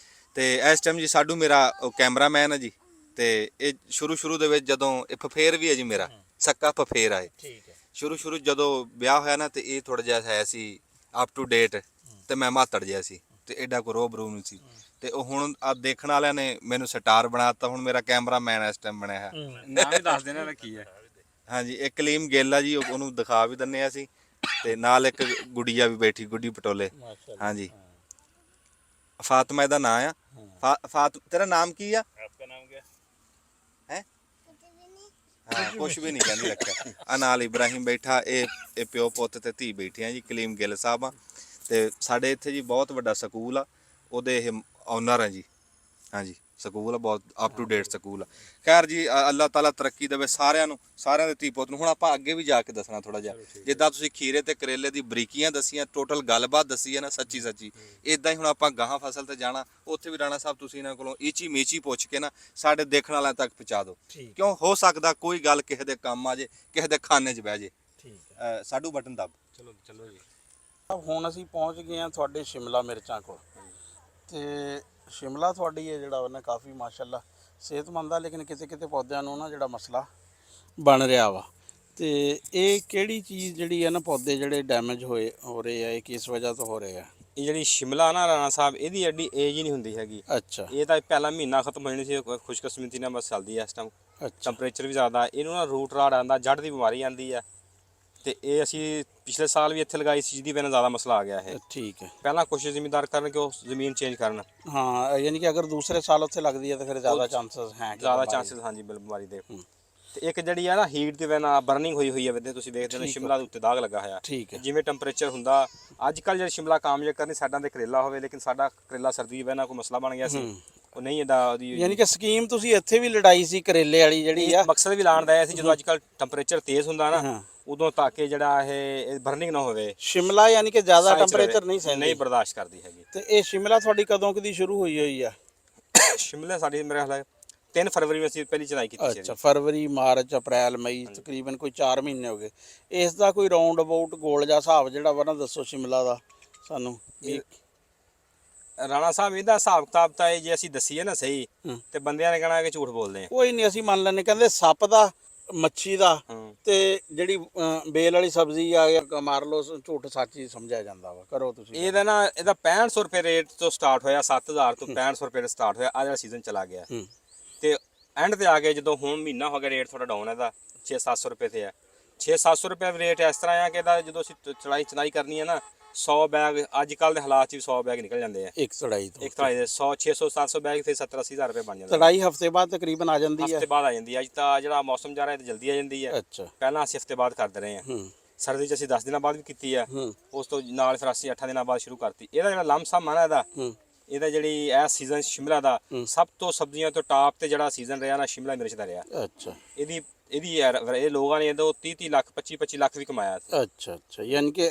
ਤੇ ਇਸ ਟਾਈਮ ਜੀ ਸਾਡੂ ਮੇਰਾ ਉਹ ਕੈਮਰਾਮੈਨ ਹੈ ਜੀ। ਤੇ ਇਹ ਸ਼ੁਰੂ ਦੇ ਵਿੱਚ ਜਦੋਂ ਇਹ ਫਫੇਰ ਵੀ ਹੈ ਜੀ, ਮੇਰਾ ਸੱਕਾ ਫਫੇਰ ਆ ਇਹ। ਠੀਕ ਹੈ। ਸ਼ੁਰੂ ਜਦੋਂ ਵਿਆਹ ਹੋਇਆ ਨਾ ਤੇ ਇਹ ਥੋੜਾ ਜਿਹਾ ਹੈ ਸੀ ਅਪ ਟੂ ਡੇਟ, ਤੇ ਮੈਂ ਮਾਤੜ ਜਿਹਾ ਸੀ ਤੇ ਐਡਾ ਕੋ ਰੋਬ ਰੂ ਨਹੀਂ ਸੀ। ਤੇ ਉਹ ਹੁਣ ਆ ਦੇਖਣ ਵਾਲਿਆਂ ਨੇ ਮੈਨੂੰ ਸਟਾਰ ਬਣਾਤਾ। ਹੁਣ ਮੇਰਾ ਕੈਮਰਾਮੈਨ ਇਸ ਟਾਈਮ ਬਣਿਆ ਹੈ। ਨਾਮ ਵੀ ਦੱਸ ਦੇਣਾ ਕੀ ਹੈ। ਹਾਂਜੀ, ਇਹ ਕਲੀਮ ਗਿੱਲ ਆ ਜੀ, ਉਹਨੂੰ ਦਿਖਾ ਵੀ ਦਿੰਨੇ ਆ ਅਸੀਂ। ਤੇ ਨਾਲ ਇੱਕ ਗੁੜੀਆ ਵੀ ਬੈਠੀ, ਗੁੱਡੀ ਪਟੋਲੇ। ਹਾਂਜੀ, ਫਾਤਮਾ ਇਹਦਾ ਨਾਂ ਆ। ਤੇਰਾ ਨਾਮ ਕੀ ਆ? ਆਪਕਾ ਨਾਮ ਕੀ ਹੈ? ਹਾਂ, ਕੁਛ ਵੀ ਨਹੀਂ ਕਹਿੰਦੀ ਰੱਖਿਆ। ਆ ਨਾਲ ਇਬਰਾਹੀਮ ਬੈਠਾ, ਇਹ ਪਿਓ ਪੁੱਤ ਤੇ ਧੀ ਬੈਠੇ ਆ ਜੀ, ਕਲੀਮ ਗਿੱਲ ਸਾਹਿਬ ਆ। ਤੇ ਸਾਡੇ ਇੱਥੇ ਜੀ ਬਹੁਤ ਵੱਡਾ ਸਕੂਲ ਆ, ਉਹਦੇ ਇਹ ਓਨਰ ਆ ਜੀ। ਹਾਂਜੀ, ਸਕੂਲ ਆ, ਬਹੁਤ ਅਪ ਟੂ ਡੇਟ ਸਕੂਲ ਆ। ਖੈਰ ਜੀ, ਅੱਲਾਹ ਤਾਲਾ ਤਰੱਕੀ ਦੇਵੇ ਸਾਰਿਆਂ ਨੂੰ, ਸਾਰਿਆਂ ਦੇ ਧੀ ਪੁੱਤ ਨੂੰ। ਹੁਣ ਆਪਾਂ ਅੱਗੇ ਵੀ ਜਾ ਕੇ ਦੱਸਣਾ ਥੋੜਾ ਜਿਹਾ, ਜਿੱਦਾਂ ਤੁਸੀਂ ਖੀਰੇ ਤੇ ਕਰੇਲੇ ਦੀ ਬਰੀਕੀਆਂ ਦੱਸੀਆਂ, ਟੋਟਲ ਗੱਲਬਾਤ ਦੱਸੀ ਹੈ ਨਾ, ਸੱਚੀ ਇਦਾਂ ਹੀ ਹੁਣ ਆਪਾਂ ਗਾਹਾਂ ਫਸਲ ਤੇ ਜਾਣਾ। ਉੱਥੇ ਵੀ ਰਾਣਾ ਸਾਹਿਬ ਤੁਸੀਂ ਇਹਨਾਂ ਕੋਲੋਂ ਈਚੀ ਮੀਚੀ ਪੁੱਛ ਕੇ ਨਾ ਸਾਡੇ ਦੇਖਣ ਵਾਲਿਆਂ ਤੱਕ ਪਹੁੰਚਾ ਦਿਓ। ਕਿਉਂ ਹੋ ਸਕਦਾ ਕੋਈ ਗੱਲ ਕਿਸੇ ਦੇ ਕੰਮ ਆ ਜੇ, ਕਿਸੇ ਦੇ ਖਾਨੇ 'ਚ ਬਹਿ ਜੇ। ਠੀਕ ਹੈ। ਸਾਡੂ ਬਟਨ ਦੱਬ। ਚਲੋ ਜੀ। ਹੁਣ ਅਸੀਂ ਪਹੁੰਚ ਗਏ ਆ ਤੁਹਾਡੇ ਸ਼ਿਮਲਾ ਮਿਰਚਾਂ ਕੋਲ। ਤੇ ਸ਼ਿਮਲਾ ਤੁਹਾਡੀ ਹੈ ਜਿਹੜਾ ਉਹਨੇ ਕਾਫੀ ਮਾਸ਼ਾਅੱਲਾ ਸਿਹਤਮੰਦ ਆ, ਲੇਕਿਨ ਕਿਤੇ ਪੌਦਿਆਂ ਨੂੰ ਨਾ ਜਿਹੜਾ ਮਸਲਾ ਬਣ ਰਿਹਾ ਵਾ। ਤੇ ਇਹ ਕਿਹੜੀ ਚੀਜ਼ ਜਿਹੜੀ ਹੈ ਨਾ, ਪੌਦੇ ਜਿਹੜੇ ਡੈਮੇਜ ਹੋ ਰਹੇ ਆ, ਇਹ ਕਿਸ ਵਜ੍ਹਾ ਤੋਂ ਹੋ ਰਹੇ ਆ? ਇਹ ਜਿਹੜੀ ਸ਼ਿਮਲਾ ਨਾ ਰਾਣਾ ਸਾਹਿਬ, ਇਹਦੀ ਐਡੀ ਏਜ ਹੀ ਨਹੀਂ ਹੁੰਦੀ ਹੈਗੀ। ਅੱਛਾ। ਇਹ ਤਾਂ ਪਹਿਲਾ ਮਹੀਨਾ ਖਤਮ ਹੋ ਜਾਣੀ ਸੀ, ਖੁਸ਼ਕਿਸਮਤੀ ਨਾਲ ਬਸ ਚੱਲਦੀ ਹੈ ਇਸ ਟਾਈਮ। ਅੱਛਾ। ਟੈਂਪਰੇਚਰ ਵੀ ਜ਼ਿਆਦਾ, ਇਹਨੂੰ ਨਾ ਰੂਟ ਰਾੜ ਆਉਂਦਾ, ਜੜ ਦੀ ਬਿਮਾਰੀ ਆਉਂਦੀ ਆ। ਤੇ ਇਹ ਅਸੀਂ ਪਿਛਲੇ ਸਾਲ ਵੀ ਇੱਥੇ ਲਗਾਈ ਸੀ, ਜਿਹਦੀ ਵਜ੍ਹਾ ਨਾਲ ਜ਼ਿਆਦਾ ਮਸਲਾ ਆ ਗਿਆ ਇਹ। ਠੀਕ ਹੈ। ਪਹਿਲਾਂ ਕੋਸ਼ਿਸ਼ ਜ਼ਿਮੀਂਦਾਰ ਕਰਨ ਕਿ ਉਹ ਜ਼ਮੀਨ ਚੇਂਜ ਕਰਨ। ਹਾਂ, ਯਾਨੀ ਕਿ ਅਗਰ ਦੂਸਰੇ ਸਾਲ ਉੱਥੇ ਲੱਗਦੀ ਹੈ ਤਾਂ ਫਿਰ ਜ਼ਿਆਦਾ ਚਾਂਸਸ ਹੈ। ਜ਼ਿਆਦਾ ਚਾਂਸਸ ਹਾਂਜੀ ਬਿਮਾਰੀ ਦੇ। ਤੇ ਇੱਕ ਜਿਹੜੀ ਆ ਨਾ ਹੀਟ ਦੀ ਵਜ੍ਹਾ ਨਾਲ ਬਰਨਿੰਗ ਹੋਈ ਹੈ ਬੰਦੇ, ਤੁਸੀਂ ਦੇਖਦੇ ਹੋ ਸ਼ਿਮਲਾ ਦੇ ਉੱਤੇ ਦਾਗ ਲੱਗਾ ਹੋਇਆ। ਠੀਕ ਹੈ। ਜਿਵੇਂ ਟੈਂਪਰੇਚਰ ਹੁੰਦਾ ਅੱਜ ਕੱਲ੍ਹ, ਜਿਹੜਾ ਸ਼ਿਮਲਾ ਕਾਮਯਾਬ ਕਰਨੀ ਸਾਡਾ ਤੇ ਕਰੇਲਾ ਹੋਵੇ, ਲੇਕਿਨ ਸਾਡਾ ਕਰੇਲਾ ਸਰਦੀ ਦੀ ਵਜ੍ਹਾ ਨਾਲ ਕੋਈ ਮਸਲਾ ਬਣ ਗਿਆ ਸੀ। ਉਹ ਨਹੀਂ ਇਹਦਾ ਉਹਦੀ ਯਾਨੀ ਕਿ ਸਕੀਮ ਤੁਸੀਂ ਇੱਥੇ ਵੀ ਲੜਾਈ ਸੀ ਕਰੇਲੇ ਵਾਲੀ ਜਿਹੜੀ ਆ। ਮਕਸਦ ਵੀ ਲਾਉਣ ਦਾ ਸੀ ਜਦੋਂ ਅੱਜ ਕੱਲ ਟੈਂਪਰੇਚਰ ਤੇਜ਼ ਹੁੰਦਾ ਨਾ ਹਾਂ। ਉਦੋਂ ਤਾਂ ਕਿ ਜਿਹੜਾ ਇਹ ਬਰਨਿੰਗ ਨਾ ਹੋਵੇ, ਸ਼ਿਮਲਾ ਯਾਨੀ ਕਿ ਜ਼ਿਆਦਾ ਸਾਈਜ਼ 'ਚ ਰਹੇ। ਟੈਂਪਰੇਚਰ ਨਹੀਂ ਸਹਿੰਦੀ। ਨਹੀਂ ਬਰਦਾਸ਼ਤ ਕਰਦੀ ਹੈਗੀ। ਤੇ ਇਹ ਸ਼ਿਮਲਾ ਤੁਹਾਡੀ ਕਦੋਂ ਕਦੀ ਸ਼ੁਰੂ ਹੋਈ ਆ? ਸ਼ਿਮਲਾ ਸਾਡੀ ਮੇਰੇ ਖਿਆਲ 3 ਫਰਵਰੀ ਵਿੱਚ ਅਸੀਂ ਪਹਿਲੀ ਚੜਾਈ ਕੀਤੀ ਸੀ। ਅੱਛਾ, ਫਰਵਰੀ, ਮਾਰਚ, ਅਪ੍ਰੈਲ, ਮਈ, ਤਕਰੀਬਨ ਕੋਈ 4 ਮਹੀਨੇ ਹੋ ਗਏ। ਇਸ ਦਾ ਕੋਈ ਰਾਉਂਡ ਅਬਾਊਟ ਗੋਲ ਜਿਹਾ ਹਿਸਾਬ ਜਿਹੜਾ ਵਾ ਨਾ ਦੱਸੋ ਸ਼ਿਮਲਾ ਦਾ ਸਾਨੂੰ। ਰਾਣਾ ਸਾਹਿਬ ਇਹਦਾ ਹਿਸਾਬ ਕਿਤਾਬ ਤਾਂ ਇਹ ਜੇ ਅਸੀਂ ਦਸੀਏ ਨਾ ਸਹੀ ਤੇ ਬੰਦਿਆਂ ਨੇ ਕਹਿਣਾ ਕਿ ਝੂਠ ਬੋਲਦੇ ਆ। ਕੋਈ ਨਹੀਂ, ਅਸੀਂ ਮੰਨ ਲੈਂਦੇ। ਕਹਿੰਦੇ ਸੱਪ ਦਾ, ਮੱਛੀ ਦਾ ਹਾਂ। ਤੇ ਜਿਹੜੀ ਬੇਲ ਵਾਲੀ ਸਬਜ਼ੀ ਆ ਮਾਰ ਲਓ, ਝੂਠ ਸੱਚ ਹੀ ਸਮਝਿਆ ਜਾਂਦਾ ਵਾ। ਕਰੋ ਤੁਸੀਂ। ਇਹਦਾ 6500 ਰੁਪਏ ਰੇਟ ਤੋਂ ਸਟਾਰਟ ਹੋਇਆ, 7000 ਤੋਂ 6500 ਰੁਪਏ ਸਟਾਰਟ ਹੋਇਆ। ਆ ਜਿਹੜਾ ਸੀਜ਼ਨ ਚਲਾ ਗਿਆ ਤੇ ਐਂਡ ਤੇ ਆ ਕੇ ਜਦੋਂ ਹੁਣ ਮਹੀਨਾ ਹੋ ਗਿਆ ਰੇਟ ਥੋੜਾ ਡਾਊਨ ਇਹਦਾ 6-700 ਰੁਪਏ ਤੇ ਹੈ। 6-700 ਰੁਪਏ ਦਾ ਰੇਟ ਇਸ ਤਰ੍ਹਾਂ ਆ ਕਿ ਇਹਦਾ ਜਦੋਂ ਅਸੀਂ ਚੜਾਈ ਕਰਨੀ ਹੈ ਨਾ 100 ਬੈਗ ਅੱਜ ਕੱਲ ਦੇ ਹਾਲਾਤ 'ਚ ਵੀ 100 ਬੈਗ ਨਿਕਲ ਜਾਂਦੇ ਆ ਇੱਕ ਚੜਾਈ ਤੋਂ। ਇੱਕ ਚੜਾਈ ਦੇ 100 600-700 ਬੈਗ ਫਿਰ 70-80 ਹਜ਼ਾਰ ਰੁਪਏ ਬਣ ਜਾਂਦਾ। ਚੜਾਈ ਹਫਤੇ ਬਾਅਦ ਤਕਰੀਬਨ ਆ ਜਾਂਦੀ ਹੈ। ਹਫਤੇ ਬਾਅਦ ਆ ਜਾਂਦੀ ਹੈ। ਅੱਜ ਤਾਂ ਜਿਹੜਾ ਮੌਸਮ ਜਾ ਰਿਹਾ ਤੇ ਜਲਦੀ ਆ ਜਾਂਦੀ ਹੈ। ਅੱਛਾ। ਪਹਿਲਾਂ ਅਸੀਂ ਹਫਤੇ ਬਾਅਦ ਕਰਦੇ ਰਹੇ ਹਾਂ। ਸਰਦੀ 'ਚ ਅਸੀਂ 10 ਦਿਨਾਂ ਬਾਅਦ ਵੀ ਕੀਤੀ ਆ। ਉਸ ਤੋਂ ਨਾਲ ਫਿਰ ਅਸੀਂ 8 ਦਿਨਾਂ ਬਾਅਦ ਸ਼ੁਰੂ ਕਰਤੀ। ਇਹਦਾ ਜਿਹੜਾ ਲਮਸਮ ਆ ਨਾ ਇਹਦਾ ਜਿਹੜੀ ਇਹ ਸੀਜ਼ਨ ਸ਼ਿਮਲਾ ਦਾ ਸਭ ਤੋਂ ਸਬਜ਼ੀਆਂ ਤੋਂ ਟਾਪ ਤੇ ਜਿਹੜਾ ਸੀਜ਼ਨ ਰਿਹਾ ਨਾ ਸ਼ਿਮਲਾ ਮਿਰਚ ਦਾ ਰਿਹਾ। ਅੱਛਾ। ਇਹ ਲੋਕਾਂ ਨੇ ਇਹਦੋਂ 30 ਲੱਖ 25 ਲੱਖ ਵੀ ਕਮਾਇਆ। ਅੱਛਾ ਅੱਛਾ, ਯਾਨੀ ਕਿ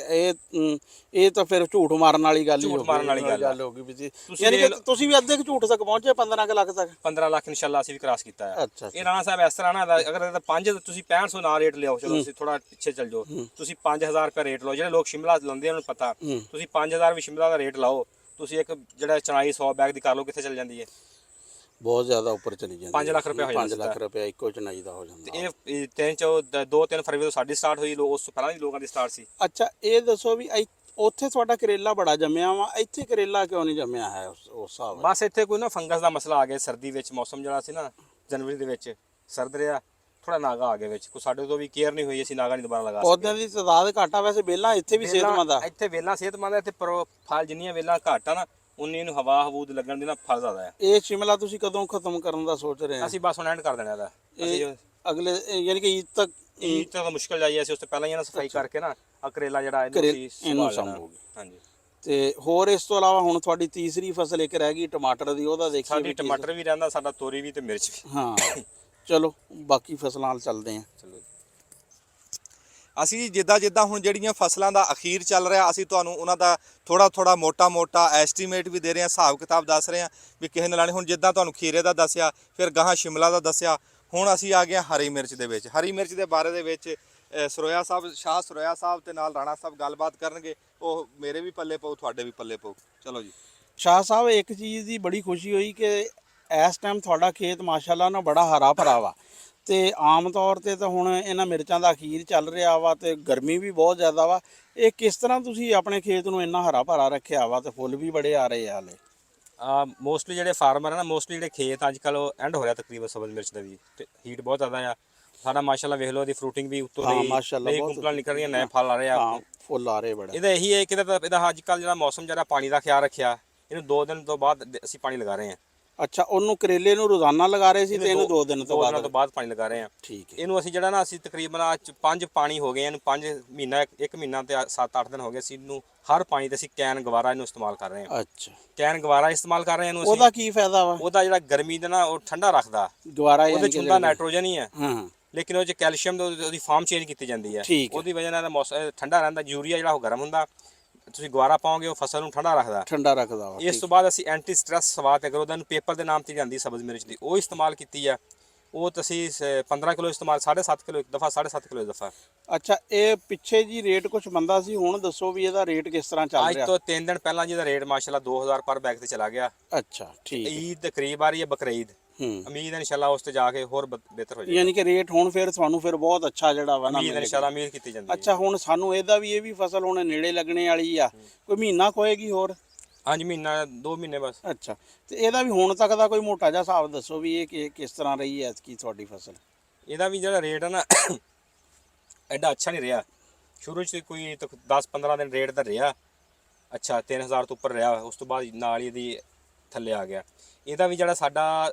ਇਹ ਤਾਂ ਫਿਰ ਝੂਠ ਮਾਰਨ ਵਾਲੀ ਗੱਲ ਹੀ ਝੂਠ ਮਾਰਨ ਵਾਲੀ ਗੱਲ ਹੋ ਗਈ ਵੀ। ਯਾਨੀ ਕਿ ਤੁਸੀਂ ਵੀ ਅੱਧੇ ਕੁ ਝੂਠ ਤੱਕ ਪਹੁੰਚੇ 15 ਲੱਖ ਤੱਕ। 15 ਲੱਖ ਇਨਸ਼ਾਅੱਲਾ ਅਸੀਂ ਵੀ ਕ੍ਰਾਸ ਕੀਤਾ ਹੈ। ਅੱਛਾ। ਇਹ ਰਾਣਾ ਸਾਹਿਬ ਇਸ ਤਰ੍ਹਾਂ ਨਾ ਅਗਰ ਇਹਦਾ 5 ਤੁਸੀਂ 6500 ਨਾ ਰੇਟ ਲਿਆਓ, ਚਲੋ ਅਸੀਂ ਥੋੜਾ ਪਿੱਛੇ ਚੱਲ ਜਾਓ, ਤੁਸੀਂ 5000 ਰੁਪਏ ਰੇਟ ਲਓ। ਜਿਹੜੇ ਲੋਕ ਸ਼ਿਮਲਾ ਲੈਂਦੇ ਉਹਨਾਂ ਨੂੰ ਪਤਾ, ਤੁਸੀਂ 5000 ਵੀ ਸ਼ਿਮਲਾ ਦਾ ਰੇਟ ਲਾਓ, ਤੁਸੀਂ ਇੱਕ ਜਿਹੜਾ ਚਣਾਈ 100 ਬੈਗ ਦੀ ਕਰ ਲਓ, ਕਿੱਥੇ ਚੱਲ ਜਾਂਦੀ ਹੈ? ਬਹੁਤ ਜ਼ਿਆਦਾ ਉੱਪਰ ਚਲੀ ਜਾਂਦੀ। 5 ਲੱਖ ਰੁਪਏ ਹੋ ਜਾਂਦਾ। 5 ਲੱਖ ਰੁਪਏ ਇੱਕੋ ਚਨਾਈ ਦਾ ਹੋ ਜਾਂਦਾ। ਇਹ 2-3 ਫਰਵਰੀ ਤੋਂ ਸਾਡੀ ਸਟਾਰਟ ਹੋਈ, ਉਸ ਤੋਂ ਪਹਿਲਾਂ ਵੀ ਲੋਕਾਂ ਦੀ ਸਟਾਰਟ ਸੀ। ਅੱਛਾ, ਇਹ ਦੱਸੋ ਵੀ ਉੱਥੇ ਤੁਹਾਡਾ ਕਰੇਲਾ ਬੜਾ ਜੰਮਿਆ ਵਾ, ਇੱਥੇ ਕਰੇਲਾ ਕਿਉਂ ਨਹੀਂ ਜੰਮਿਆ ਹੈ ਉਸ ਹਿਸਾਬ? ਬਸ ਇੱਥੇ ਕੋਈ ਨਾ ਫੰਗਸ ਦਾ ਮਸਲਾ ਆ ਗਿਆ ਸਰਦੀ ਵਿੱਚ। ਮੌਸਮ ਜਿਹੜਾ ਸੀ ਨਾ ਜਨਵਰੀ ਦੇ ਵਿੱਚ ਸਰਦ ਰਿਹਾ, ਥੋੜਾ ਨਾਗਾ ਆ ਗਿਆ ਵਿੱਚ। ਕੋਈ ਸਾਡੇ ਤੋਂ ਵੀ ਕੇਅਰ ਨਹੀਂ ਹੋਈ, ਅਸੀਂ ਨਾਗਾ ਨਹੀਂ ਦੁਬਾਰਾ ਲਗਾ ਸਕਦੇ। ਪੌਦਿਆਂ ਦੀ ਤਾਦਾਦ ਘੱਟ ਆ ਵੈਸੇ। ਵੇਲਾਂ ਇੱਥੇ ਵੀ ਸਿਹਤਮੰਦ ਆ। ਇੱਥੇ ਵੇਲਾਂ ਸਿਹਤਮੰਦ ਆ। ਇੱਥੇ ਫਲ ਜਿੰਨੀਆਂ ਵੇਲਾਂ ਘੱਟ ਆ ਨਾ ਉਨੀ ਨੂੰ ਹਵਾ ਹਵੂਦ ਲੱਗਣ ਦੇ ਨਾਲ ਫਲ ਜ਼ਿਆਦਾ ਹੈ। ਇਹ ਸ਼ਿਮਲਾ ਤੁਸੀਂ ਕਦੋਂ ਖਤਮ ਕਰਨ ਦਾ ਸੋਚ ਰਹੇ ਆ? ਅਸੀਂ ਬਸ ਹੁਣ ਐਂਡ ਕਰ ਦੇਣਾ ਇਹਦਾ। ਅਸੀਂ ਅਗਲੇ ਯਾਨੀ ਕਿ ਈਦ ਤੱਕ ਮੁਸ਼ਕਲ ਜਾਈ, ਅਸੀਂ ਉਸ ਤੋਂ ਪਹਿਲਾਂ ਹੀ ਇਹਨਾਂ ਸਫਾਈ ਕਰਕੇ ਨਾ ਕਰੇਲਾ ਜਿਹੜਾ ਇਹਨੂੰ ਸੰਭੋਗੇ। ਹਾਂਜੀ। ਤੇ ਹੋਰ ਇਸ ਤੋਂ ਇਲਾਵਾ ਹੁਣ ਤੁਹਾਡੀ ਤੀਸਰੀ ਫਸਲ ਇੱਕ ਰਹਿ ਗਈ ਟਮਾਟਰ ਦੀ, ਉਹਦਾ ਦੇਖੀਏ। ਸਾਡੀ ਟਮਾਟਰ ਵੀ ਰਹਿੰਦਾ, ਸਾਡਾ ਤੋਰੀ ਵੀ ਤੇ ਮਿਰਚ ਵੀ। ਹਾਂ, ਚਲੋ ਬਾਕੀ ਫਸਲਾਂ ਨਾਲ ਚੱਲਦੇ ਆ। ਚਲੋ ਅਸੀਂ ਜਿੱਦਾਂ ਹੁਣ ਜਿਹੜੀਆਂ ਫਸਲਾਂ ਦਾ ਅਖੀਰ ਚੱਲ ਰਿਹਾ, ਅਸੀਂ ਤੁਹਾਨੂੰ ਉਹਨਾਂ ਦਾ ਥੋੜਾ ਮੋਟਾ ਐਸਟੀਮੇਟ ਵੀ ਦੇ ਰਹੇ ਹਾਂ, ਹਿਸਾਬ ਕਿਤਾਬ ਦੱਸ ਰਹੇ ਹਾਂ ਵੀ ਕਿਸੇ ਨੇ ਲਾਣੀ। ਹੁਣ ਜਿੱਦਾਂ ਤੁਹਾਨੂੰ ਖੀਰੇ ਦਾ ਦੱਸਿਆ, ਫਿਰ ਗਾਹਾਂ ਸ਼ਿਮਲਾ ਦਾ ਦੱਸਿਆ, ਹੁਣ ਅਸੀਂ ਆ ਗਏ ਹਰੀ ਮਿਰਚ ਦੇ ਵਿੱਚ। ਹਰੀ ਮਿਰਚ ਦੇ ਬਾਰੇ ਦੇ ਵਿੱਚ ਸ਼ਾਹ ਸਰੋਇਆ ਸਾਹਿਬ ਤੇ ਨਾਲ ਰਾਣਾ ਸਾਹਿਬ ਗੱਲਬਾਤ ਕਰਨਗੇ। ਉਹ ਮੇਰੇ ਵੀ ਪੱਲੇ ਪਊ, ਤੁਹਾਡੇ ਵੀ ਪੱਲੇ ਪਊ। ਚਲੋ ਜੀ। ਸ਼ਾਹ ਸਾਹਿਬ, ਇੱਕ ਚੀਜ਼ ਦੀ ਬੜੀ ਖੁਸ਼ੀ ਹੋਈ ਕਿ ਇਸ ਟਾਈਮ ਤੁਹਾਡਾ ਖੇਤ ਮਾਸ਼ਾਅੱਲਾ ਨਾ ਬੜਾ ਹਰਾ ਭਰਾ ਵਾ। ਤੇ ਆਮ ਤੌਰ ਤੇ ਤਾਂ ਹੁਣ ਇਹਨਾਂ ਮਿਰਚਾਂ ਦਾ ਅਖੀਰ ਚੱਲ ਰਿਹਾ ਵਾ ਤੇ ਗਰਮੀ ਵੀ ਬਹੁਤ ਜ਼ਿਆਦਾ ਵਾ। ਇਹ ਕਿਸ ਤਰ੍ਹਾਂ ਤੁਸੀਂ ਆਪਣੇ ਖੇਤ ਨੂੰ ਇੰਨਾ ਹਰਾ ਭਰਾ ਰੱਖਿਆ ਵਾ ਤੇ ਫੁੱਲ ਵੀ ਬੜੇ ਆ ਰਹੇ ਆ ਹਾਲੇ? ਮੋਸਟਲੀ ਜਿਹੜੇ ਫਾਰਮਰ ਆ ਨਾ, ਮੋਸਟਲੀ ਜਿਹੜੇ ਖੇਤ ਅੱਜ ਕੱਲ ਉਹ ਐਂਡ ਹੋ ਰਿਹਾ ਤਕਰੀਬਨ ਸਬਜ਼ ਮਿਰਚ ਦਾ ਵੀ, ਤੇ ਹੀਟ ਬਹੁਤ ਜ਼ਿਆਦਾ ਆ। ਸਾਡਾ ਮਾਸ਼ਾਅੱਲਾ ਵੇਖ ਲਓ, ਇਹਦੀ ਫਰੂਟਿੰਗ ਵੀ ਉੱਤੋਂ ਦੀ ਨਈ ਗੁੰਪਲਾਂ ਨਿਕਲ ਰਹੀਆਂ, ਨਏ ਫਲ ਆ ਰਹੇ ਆ। ਫੁੱਲ ਆ ਰਹੇ ਬੜੇ। ਇਹਦਾ ਇਹੀ ਹੈ ਕਿ ਇਹਦਾ ਅੱਜ ਕੱਲ ਜਿਹੜਾ ਮੌਸਮ ਜਿਹੜਾ ਪਾਣੀ ਦਾ ਖਿਆਲ ਰੱਖਿਆ, ਇਹਨੂੰ 2 ਦਿਨ ਤੋਂ ਬਾਅਦ ਅਸੀਂ ਪਾਣੀ ਲਗਾ ਰਹੇ ਹਾਂ। ਅੱਛਾ, ਉਹਨੂੰ ਕਰੇਲੇ ਨੂੰ ਰੋਜ਼ਾਨਾ ਲਗਾ ਰਹੇ ਸੀ ਤੇ ਇਹਨੂੰ 2 ਦਿਨ ਤੋਂ ਬਾਅਦ ਪਾਣੀ ਲਗਾ ਰਹੇ ਹਾਂ। ਠੀਕ ਹੈ। ਇਹਨੂੰ ਅਸੀਂ ਜਿਹੜਾ ਨਾ ਅਸੀਂ ਤਕਰੀਬਨ 5 ਪਾਣੀ ਹੋ ਗਏ ਇਹਨੂੰ, 5 ਮਹੀਨਾ 1 ਮਹੀਨਾ ਤੇ 7-8 ਦਿਨ ਹੋ ਗਏ ਅਸੀਂ ਇਹਨੂੰ ਹਰ ਪਾਣੀ ਤੇ ਅਸੀਂ ਕੈਨ ਗਵਾਰਾ ਇਹਨੂੰ ਇਸਤੇਮਾਲ ਕਰ ਰਹੇ ਹਾਂ। ਅੱਛਾ, ਕੈਨ ਗਵਾਰਾ ਇਸਤੇਮਾਲ ਕਰ ਰਹੇ ਹਾਂ ਇਹਨੂੰ ਅਸੀਂ। ਉਹਦਾ ਕੀ ਫਾਇਦਾ ਵਾ? ਉਹਦਾ ਜਿਹੜਾ ਗਰਮੀ ਦਾ ਨਾ ਉਹ ਠੰਡਾ ਰੱਖਦਾ। ਗਵਾਰਾ ਉਹਦੇ ਚ ਹੁੰਦਾ ਨਾਈਟ੍ਰੋਜਨ ਹੀ ਹੈ, ਹਾਂ, ਲੇਕਿਨ ਉਹ ਚ ਕੈਲਸ਼ੀਅਮ ਉਹਦੀ ਫਾਰਮ ਚੇਂਜ ਕੀਤੀ ਜਾਂਦੀ ਹੈ। ਉਹਦੀ ਵਜ੍ਹਾ ਨਾਲ ਮੌਸਮ ਠੰਡਾ ਰਹਿੰਦਾ। ਯੂਰੀਆ ਜਿਹੜਾ ਉਹ ਗਰਮ ਹੁੰਦਾ, ਤੁਸੀਂ ਗਵਾਰਾ ਪਾਓਗੇ ਉਹ ਫਸਲ ਨੂੰ ਠੰਡਾ ਰੱਖਦਾ ਵਾ। ਇਸ ਤੋਂ ਬਾਅਦ ਅਸੀਂ ਐਂਟੀ ਸਟ੍ਰੈਸ ਸਵਾਤ ਅਗਰ ਉਹਦਾ ਪੇਪਰ ਦੇ ਨਾਮ ਤੇ ਜਾਂਦੀ ਸਬਜ਼ ਮਿਰਚ ਦੀ, ਉਹ ਇਸਤੇਮਾਲ ਕੀਤੀ ਆ। ਉਹ ਤੁਸੀਂ 15 ਕਿਲੋ ਇਸਤੇਮਾਲ 7.5 ਕਿਲੋ ਇੱਕ ਦਫਾ, 7.5 ਕਿਲੋ ਇੱਕ ਦਫਾ। ਅੱਛਾ, ਇਹ ਪਿੱਛੇ ਜੀ ਰੇਟ ਕੁਝ ਬੰਦਾ ਸੀ, ਹੁਣ ਦੱਸੋ ਵੀ ਇਹਦਾ ਰੇਟ ਕਿਸ ਤਰ੍ਹਾਂ ਚੱਲ ਰਿਹਾ? ਅੱਜ ਤੋਂ 3 ਦਿਨ ਪਹਿਲਾਂ ਜਿਹਦਾ ਰੇਟ ਮਾਸ਼ਾਅੱਲਾ 2000 ਪਰ ਬੈਗ ਤੇ ਚਲਾ ਗਿਆ। ਅੱਛਾ, ਠੀਕ। ਈਦ ਦੇ ਕਰੀਬ ਆ ਰਹੀ ਹੈ, ਬਕਰੀਦ। ਉਮੀਦ ਹੈ ਇਨਸ਼ਾਅੱਲਾ ਉਸ ਤੇ ਜਾ ਕੇ ਹੋਰ ਬਿਹਤਰ ਹੋ ਜਾਏਗਾ। ਯਾਨੀ ਕਿ ਰੇਟ ਹੁਣ ਫਿਰ ਤੁਹਾਨੂੰ ਫਿਰ ਬਹੁਤ ਅੱਛਾ ਜਿਹੜਾ ਵਾ ਨਾ ਉਮੀਦ ਇਨਸ਼ਾਅੱਲਾ ਉਮੀਦ ਕੀਤੀ ਜਾਂਦੀ ਹੈ। ਅੱਛਾ, ਹੁਣ ਸਾਨੂੰ ਇਹ ਵੀ ਫਸਲ ਹੁਣ ਨੇੜੇ ਲੱਗਣੇ ਵਾਲੀ ਆ, ਕੋਈ ਮਹੀਨਾ ਕੋਏਗੀ ਹੋਰ? ਹਾਂਜੀ, ਮਹੀਨਾ 2 ਮਹੀਨੇ ਬਸ। ਅੱਛਾ, ਤੇ ਇਹਦਾ ਵੀ ਹੁਣ ਤੱਕ ਦਾ ਕੋਈ ਮੋਟਾ ਜਿਹਾ ਹਿਸਾਬ ਦੱਸੋ ਵੀ ਇਹ ਕਿਸ ਤਰ੍ਹਾਂ ਰਹੀ ਹੈ ਕੀ ਤੁਹਾਡੀ ਫਸਲ? ਇਹਦਾ ਵੀ ਜਿਹੜਾ ਰੇਟ ਹੈ ਨਾ ਐਡਾ ਅੱਛਾ ਨਹੀਂ ਰਿਹਾ। ਸ਼ੁਰੂ 'ਚ ਕੋਈ 10-15 ਦਿਨ ਰੇਟ ਦਾ ਰਿਹਾ ਅੱਛਾ, 3000 ਤੋਂ ਉੱਪਰ ਰਿਹਾ। ਉਸ ਤੋਂ ਬਾਅਦ ਨਾਲ ਹੀ ਇਹਦੀ ਥੱਲੇ ਆ ਗਿਆ। ਇਹਦਾ ਵੀ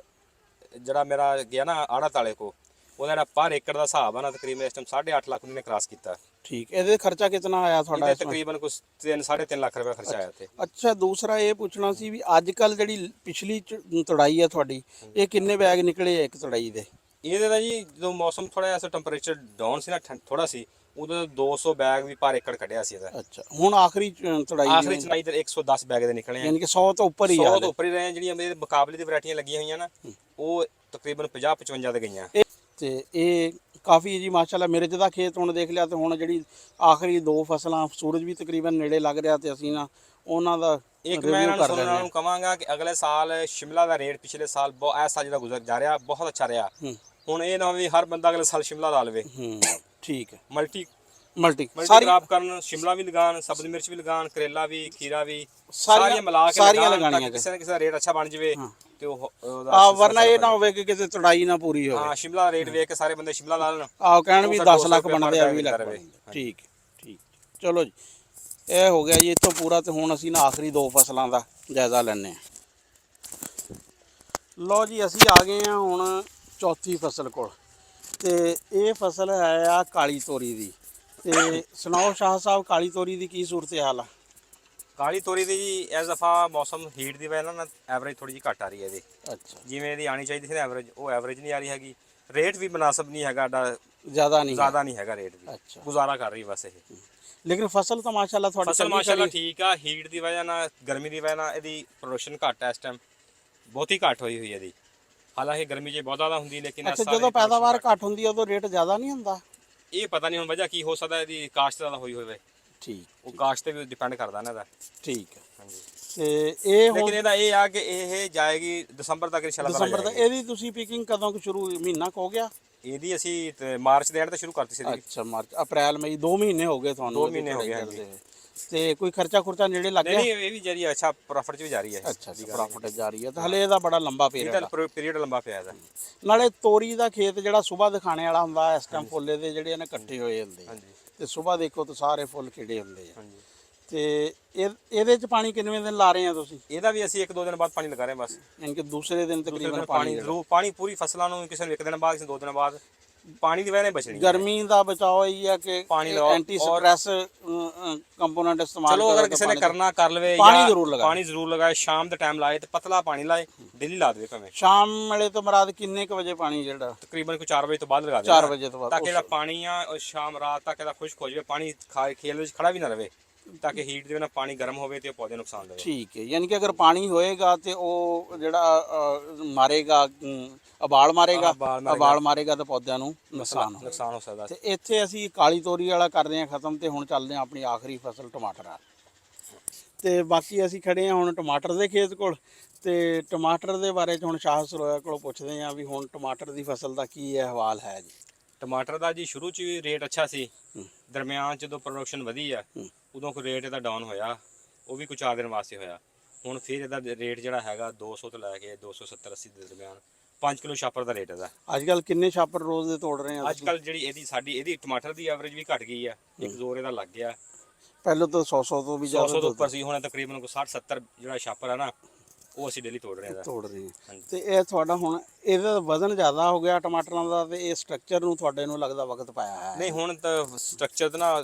ਜਿਹੜਾ ਮੇਰਾ ਗਿਆ ਨਾ ਆੜਤ ਵਾਲੇ ਕੋ, ਉਹਦਾ ਜਿਹੜਾ ਪਰ ਏਕੜ ਦਾ ਹਿਸਾਬ ਆ ਨਾ ਤਕਰੀਬਨ ਇਸ ਟਾਈਮ 8.5 ਲੱਖ ਉਹਨੇ ਕ੍ਰਾਸ ਕੀਤਾ। ਠੀਕ, ਇਹਦੇ ਖਰਚਾ ਕਿੰਨਾ ਆਇਆ ਤੁਹਾਡਾ ਇਹਦੇ ਇਸ ਵਾਰ? ਤਕਰੀਬਨ ਕੁਝ 3-3.5 ਲੱਖ ਰੁਪਏ ਖਰਚਾ ਆਇਆ ਇੱਥੇ। ਅੱਛਾ, ਦੂਸਰਾ ਇਹ ਪੁੱਛਣਾ ਸੀ ਵੀ ਅੱਜ ਕੱਲ ਜਿਹੜੀ ਪਿਛਲੀ ਤੁੜਾਈ ਹੈ ਤੁਹਾਡੀ, ਇਹ ਕਿੰਨੇ ਬੈਗ ਨਿਕਲੇ ਆ ਇੱਕ ਤੁੜਾਈ ਦੇ? ਇਹਦੇ ਦਾ ਜੀ ਜਦੋਂ ਮੌਸਮ ਥੋੜਾ ਜਿਹਾ ਟੈਂਪਰੇਚਰ ਡਾਊਨ ਸੀ ਨਾ, ਥੋੜਾ ਸੀ, ਉਦੋਂ 200 ਬੈਗ ਵੀ ਪਰ ਏਕੜ ਕੱਢਿਆ ਸੀ ਇਹਦਾ। ਅੱਛਾ, ਹੁਣ ਆਖਰੀ ਤੁੜਾਈ ਆਖਰੀ ਚਨਾਈ ਤੇ 110 ਬੈਗ ਦੇ ਨਿਕਲੇ ਆ। ਯਾਨੀ ਕਿ 100 ਤੋਂ ਉੱਪਰ ਹੀ 100 ਆ ਤੋਂ ਉੱਪਰ ਹੀ ਰਹੇ ਆ। ਜਿਹੜੀਆਂ ਮੇਰੇ ਮੁਕਾਬਲੇ ਦੀ ਵੈਰਾਈਟੀਆਂ ਲੱਗੀਆਂ ਹੋਈਆਂ ਨਾ, ਉਹ ਤਕਰੀਬਨ 50-55 ਦੇ ਗਈਆਂ। ਤੇ ਇਹ ਕਾਫੀ ਜੀ ਮਾਸ਼ਾਅੱਲਾ। ਮੇਰੇ ਜਿਹਦਾ ਖੇਤ ਹੁਣ ਦੇਖ ਲਿਆ ਤੇ ਹੁਣ ਜਿਹੜੀ ਆਖਰੀ 2 ਫਸਲਾਂ, ਸੂਰਜ ਵੀ ਤਕਰੀਬਨ ਨੇੜੇ ਲੱਗ ਰਿਹਾ ਤੇ ਅਸੀਂ ਨਾ ਉਹਨਾਂ ਦਾ ਇੱਕ ਮੈਂ ਇਹਨਾਂ ਨੂੰ ਸੁਣਨ ਵਾਲਿਆਂ ਨੂੰ ਕਹਾਂਗਾ ਕਿ ਅਗਲੇ ਸਾਲ ਸ਼ਿਮਲਾ ਦਾ ਰੇਟ ਪਿਛਲੇ ਸਾਲ ਬਹੁਤ ਐਸਾ ਜਿਹੜਾ ਗੁਜ਼ਰ ਜਾ ਰਿਹਾ ਬਹੁਤ ਅੱਛਾ ਰਿਹਾ। ਹੁਣ ਇਹ ਨਾ ਵੀ ਹਰ ਬੰਦਾ ਅਗਲੇ ਸਾਲ ਸ਼ਿਮਲਾ ਲਾ ਲਵੇ। ਠੀਕ ਹੈ। ਮਲਟੀ ਸਾਰੀ ਕ੍ਰਾਪ ਕਰਨ, ਸ਼ਿਮਲਾ ਵੀ ਲਗਾਣ, ਸਬਜ਼ ਮਿਰਚ ਵੀ ਲਗਾਣ, ਕਰੇਲਾ ਵੀ, ਖੀਰਾ ਵੀ, ਸਾਰੀਆਂ ਮਿਲਾ ਕੇ ਸਾਰੀਆਂ ਲਗਾਉਣ ਲਗਾਣੀਆਂ ਕਿਸੇ ਨਾ ਕਿਸੇ ਦਾ ਰੇਟ ਅੱਛਾ ਬਣ ਜਵੇ ਤੇ ਉਹ ਵਰਨਾ ਇਹ ਨਾ ਹੋਵੇ ਕਿ ਕਿਤੇ ਤੁੜਾਈ ਨਾ ਪੂਰੀ ਹੋਵੇ। ਹਾਂ, ਸ਼ਿਮਲਾ ਦਾ ਰੇਟ ਵੇਖ ਕੇ ਸਾਰੇ ਬੰਦੇ ਸ਼ਿਮਲਾ ਲਾ ਲੈਣ। ਆਹ ਕਹਿਣ ਵੀ ਉਹ 10 ਫਿਰ ਲੱਖ 200 ਬਣਦੇ ਆ, 20 ਲੱਖ ਰੁਪਏ। ਬਣਦੇ। ਠੀਕ ਠੀਕ, ਚਲੋ ਜੀ, ਇਹ ਹੋ ਗਿਆ ਜੀ ਇੱਥੋਂ ਪੂਰਾ। ਤੇ ਹੁਣ ਅਸੀਂ ਨਾ ਆਖਰੀ 2 ਫਸਲਾਂ ਦਾ ਜਾਇਜ਼ਾ ਲੈਣੇ ਆ। ਲਓ ਜੀ, ਅਸੀਂ ਆ ਗਏ ਆ ਹੁਣ ਚੌਥੀ ਫਸਲ ਕੋਲ। ਤੇ ਇਹ ਫਸਲ ਹੈ ਆ ਕਾਲੀ ਤੋਰੀ ਦੀ। ਤੇ ਸੁਣਾਓ ਸ਼ਾਹ ਸਾਹਿਬ, ਕਾਲੀ ਤੋਰੀ ਦੀ ਕੀ ਸੂਰਤ ਹਾਲ ਆ? ਕਾਲੀ ਤੋਰੀ ਦੀ ਜੀ ਇਸ ਦਫਾ ਮੌਸਮ ਹੀਟ ਦੀ ਵਜ੍ਹਾ ਨਾਲ ਐਵਰੇਜ ਥੋੜੀ ਜਿਹੀ ਘੱਟ ਆ ਰਹੀ ਹੈ ਇਹਦੀ। ਅੱਛਾ, ਜਿਵੇਂ ਇਹਦੀ ਆਣੀ ਚਾਹੀਦੀ ਸੀ ਐਵਰੇਜ, ਉਹ ਐਵਰੇਜ ਨਹੀਂ ਆ ਰਹੀ ਹੈਗੀ। ਰੇਟ ਵੀ ਮੁਨਾਸਬ ਨਹੀਂ ਹੈਗਾ, ਜ਼ਿਆਦਾ ਨਹੀਂ ਹੈਗਾ ਰੇਟ ਵੀ। ਅੱਛਾ, ਗੁਜ਼ਾਰਾ ਕਰ ਰਹੀ ਬਸ ਇਹ। ਲੇਕਿਨ ਫਸਲ ਤਾਂ ਮਾਸ਼ਾਅੱਲਾ ਤੁਹਾਡੀ ਫਸਲ ਮਾਸ਼ਾਅੱਲਾ ਠੀਕ ਆ। ਹੀਟ ਦੀ ਵਜ੍ਹਾ ਨਾਲ, ਗਰਮੀ ਦੀ ਵਜ੍ਹਾ ਨਾਲ ਇਹਦੀ ਪ੍ਰੋਡਕਸ਼ਨ ਘੱਟ ਹੈ ਇਸ ਟਾਈਮ, ਬਹੁਤੀ ਘੱਟ ਹੋਈ ਹੋਈ ਹੈ ਇਹਦੀ। ਹਾਲਾਂਕਿ ਗਰਮੀ 'ਚ ਬਹੁਤ ਜ਼ਿਆਦਾ ਹੁੰਦੀ, ਲੇਕਿਨ ਅੱਛਾ, ਜਦੋਂ ਪੈਦਾਵਾਰ ਘੱਟ ਹੁੰਦੀ ਹੈ ਉਦੋਂ ਰੇਟ ਜ਼ਿਆਦਾ ਨਹੀਂ ਹੁੰਦਾ? ਇਹ ਪਤਾ ਨਹੀਂ ਹੁਣ ਵਜ੍ਹਾ ਕੀ ਹੋ ਸਕਦਾ, ਇਹਦੀ ਕਾਸ਼ਤ ਜ਼ਿਆਦਾ ਹੋਈ ਹੋਵੇ। ਠੀਕ, ਉਹ ਕਾਸ਼ਤ ਤੇ ਵੀ ਡਿਪੈਂਡ ਕਰਦਾ ਨਾ ਇਹਦਾ। ਠੀਕ ਹੈ। ਹਾਂਜੀ, ਤੇ ਇਹ ਲੇਕਿਨ ਇਹਦਾ ਇਹ ਆ ਕਿ ਇਹ ਜਾਏਗੀ ਦਸੰਬਰ ਤੱਕ ਇਨਸ਼ਾਅੱਲਾ। ਦਸੰਬਰ ਤੱਕ ਇਹਦੀ ਤੁਸੀਂ ਪਿਕਿੰਗ ਕਦੋਂ ਕੁ ਸ਼ੁਰੂ? ਮਹੀਨਾ ਕੁ ਹੋ ਗਿਆ? ਇਹਦੀ ਅਸੀਂ ਮਾਰਚ ਦੇ ਐਂਡ ਤੋਂ ਸ਼ੁਰੂ ਕਰਤੀ ਸੀ ਇਹਦੀ। ਅੱਛਾ, ਮਾਰਚ, ਅਪ੍ਰੈਲ, ਮਈ 2 ਮਹੀਨੇ ਹੋ ਗਏ ਤੁਹਾਨੂੰ? 2 ਮਹੀਨੇ ਹੋ ਗਏ ਹਾਂਜੀ। ਤੇ ਕੋਈ ਖਰਚਾ ਖੁਰਚਾ ਨੇੜੇ ਲੱਗ ਗਿਆ? ਨਹੀਂ, ਇਹ ਵੀ ਜਾਰੀ ਅੱਛਾ ਪ੍ਰੋਫਿਟ 'ਚ ਵੀ ਜਾਰੀ ਹੈ। ਅੱਛਾ, ਪ੍ਰੋਫਿਟ ਜਾਰੀ ਹੈ। ਤਾਂ ਹਲੇ ਇਹਦਾ ਬੜਾ ਲੰਬਾ ਪੀਰੀਅਡ ਆ। ਪੀਰੀਅਡ ਲੰਬਾ ਪਿਆ ਇਹਦਾ। ਨਾਲੇ ਤੋਰੀ ਦਾ ਖੇਤ ਜਿਹੜਾ ਸਵੇਰ ਦਿਖਾਣੇ ਵਾਲਾ ਹੁੰਦਾ, ਇਸ ਟਾਈਮ ਫੁੱਲੇ ਦੇ ਜਿਹੜੇ ਨੇ ਇਕੱਠੇ ਹੋਏ ਹੁੰਦੇ ਆ। ਤੇ ਸਵੇਰ ਦੇਖੋ ਤਾਂ ਸਾਰੇ ਫੁੱਲ ਖਿੜੇ ਹੁੰਦੇ ਆ। ਤੇ ਇਹਦੇ ਚ ਪਾਣੀ ਕਿੰਨੇ ਦਿਨ ਲਾ ਰਹੇ ਆ ਤੁਸੀਂ? ਇਹਦਾ ਵੀ ਅਸੀਂ 1-2 ਦਿਨ ਬਾਅਦ ਪਾਣੀ ਲਗਾ ਰਹੇ ਹਾਂ ਬਸ। ਯਾਨੀ ਕਿ ਦੂਸਰੇ ਦਿਨ ਤਕਰੀਬਨ ਪਾਣੀ ਪੂਰੀ ਫਸਲਾਂ ਨੂੰ, ਕਿਸੇ ਨੂੰ 1 ਦਿਨ ਬਾਅਦ, ਕਿਸੇ ਨੂੰ 2 ਦਿਨ ਬਾਅਦ ਪਾਣੀ ਦੀ ਵਜ੍ਹਾ ਨਾਲ ਬਚਣੀ। ਗਰਮੀ ਦਾ ਬਚਾਓ ਇਹ ਆ ਕਿ ਐਂਟੀ ਸਟ੍ਰੈਸ ਕੰਪੋਨੈਂਟ ਇਸਤੇਮਾਲ ਚਲੋ ਅਗਰ ਕਿਸੇ ਨੇ ਕਰਨਾ ਕਰ ਲਵੇ, ਪਾਣੀ ਜ਼ਰੂਰ ਲਗਾਏ। ਸ਼ਾਮ ਦੇ ਟਾਈਮ ਲਾਏ ਤੇ ਪਤਲਾ ਪਾਣੀ ਲਾਏ, ਡੇਲੀ ਲਾ ਦੇਵੇ ਭਾਵੇਂ। ਸ਼ਾਮ ਵੇਲੇ ਤੋਂ ਮਰਾਦ ਕਿੰਨੇ ਕੁ ਵਜੇ ਪਾਣੀ ਜਿਹੜਾ? ਤਕਰੀਬਨ ਕੋਈ 4 ਵਜੇ ਤੋਂ ਬਾਅਦ ਲਗਾ ਦੇ। 4 ਵਜੇ ਤੋਂ ਬਾਅਦ, ਤਾਂ ਕਿ ਜਿਹੜਾ ਪਾਣੀ ਆ ਉਹ ਸ਼ਾਮ ਰਾਤ ਤੱਕ ਇਹਦਾ ਖੁਸ਼ਕ ਹੋ ਜਾਵੇ, ਪਾਣੀ ਖੇਲ ਵਿੱਚ ਖੜਾ ਵੀ ਨਾ ਰਵੇ, ਤਾਂ ਕਿ ਹੀਟ ਦੇ ਨਾਲ ਪਾਣੀ ਗਰਮ ਹੋਵੇ ਤੇ ਪੌਦੇ ਨੁਕਸਾਨ ਦੇਵੇ। ਠੀਕ ਹੈ, ਯਾਨੀ ਕਿ ਅਗਰ ਪਾਣੀ ਹੋਏਗਾ ਤੇ ਉਹ ਜਿਹੜਾ ਮਾਰੇਗਾ, ਅਬਾਲ ਮਾਰੇਗਾ ਤਾਂ ਪੌਦਿਆਂ ਨੂੰ ਨੁਕਸਾਨ ਹੋ ਸਕਦਾ। ਤੇ ਇੱਥੇ ਅਸੀਂ ਕਾਲੀ ਤੋਰੀ ਵਾਲਾ ਕਰਦੇ ਹਾਂ ਖਤਮ, ਤੇ ਹੁਣ ਚੱਲਦੇ ਹਾਂ ਆਪਣੀ ਆਖਰੀ ਫਸਲ ਟਮਾਟਰ ਆ। ਤੇ ਬਾਕੀ ਅਸੀਂ ਖੜੇ ਹਾਂ ਹੁਣ ਟਮਾਟਰ ਦੇ ਖੇਤ ਕੋਲ। ਤੇ ਟਮਾਟਰ ਦੇ ਬਾਰੇ 'ਚ ਹੁਣ ਸ਼ਾਹ ਸਰੋਇਆ ਕੋਲੋਂ ਪੁੱਛਦੇ ਹਾਂ ਵੀ ਹੁਣ ਟਮਾਟਰ ਦੀ ਫਸਲ ਦਾ ਕੀ ਹਵਾਲ ਹੈ ਜੀ? ਟਮਾਟਰ ਦਾ ਜੀ ਸ਼ੁਰੂ 'ਚ ਵੀ ਰੇਟ ਅੱਛਾ ਸੀ, ਦਰਮਿਆਨ ਜਦੋਂ ਪ੍ਰੋਡਕਸ਼ਨ ਵਧੀ ਆ ਉਦੋਂ ਕੋਈ ਰੇਟ ਇਹਦਾ ਡਾਊਨ ਹੋਇਆ, ਉਹ ਵੀ ਕੁਝ 4 ਦਿਨ ਵਾਸਤੇ ਹੋਇਆ। ਹੁਣ ਫਿਰ ਇਹਦਾ ਰੇਟ ਜਿਹੜਾ ਹੈਗਾ 200 ਤੋਂ ਲੈ ਕੇ 270-80 ਦੇ ਦਰਮਿਆਨ 5 ਕਿਲੋ ਛਾਪਰ ਦਾ ਰੇਟ ਇਹਦਾ। ਅੱਜ ਕੱਲ ਕਿੰਨੇ ਛਾਪਰ ਰੋਜ਼ ਦੇ ਤੋੜ ਰਹੇ ਆ? ਅੱਜ ਕੱਲ ਜਿਹੜੀ ਇਹਦੀ ਟਮਾਟਰ ਦੀ ਐਵਰੇਜ ਵੀ ਘਟ ਗਈ ਆ, ਇੱਕ ਜ਼ੋਰ ਇਹਦਾ ਲੱਗ ਗਿਆ। ਪਹਿਲਾਂ ਤਾਂ 100 ਤੋਂ ਵੀ ਜ਼ਿਆਦਾ 100 ਤੋਂ ਉੱਪਰ ਸੀ, ਹੁਣ ਤਕਰੀਬਨ ਕੋਈ 60-70 ਜਿਹੜਾ ਛਾਪਰ ਆ ਨਾ, ਉਹ ਅਸੀਂ ਡੇਲੀ ਤੋੜ ਰਹੇ ਹਾਂ। ਤੇ ਇਹ ਤੁਹਾਡਾ ਹੁਣ ਇਹਦਾ ਵਜ਼ਨ ਜ਼ਿਆਦਾ ਹੋ ਗਿਆ ਟਮਾਟਰਾਂ ਦਾ, ਤੇ ਇਹ ਸਟਰਕਚਰ ਨੂੰ ਤੁਹਾਡੇ ਨੂੰ ਲੱਗਦਾ ਵਕਤ ਪਾਇਆ ਹੈ? ਨਹੀਂ, ਹੁਣ ਤਾਂ ਸਟਰਕਚਰ ਤੇ ਨਾ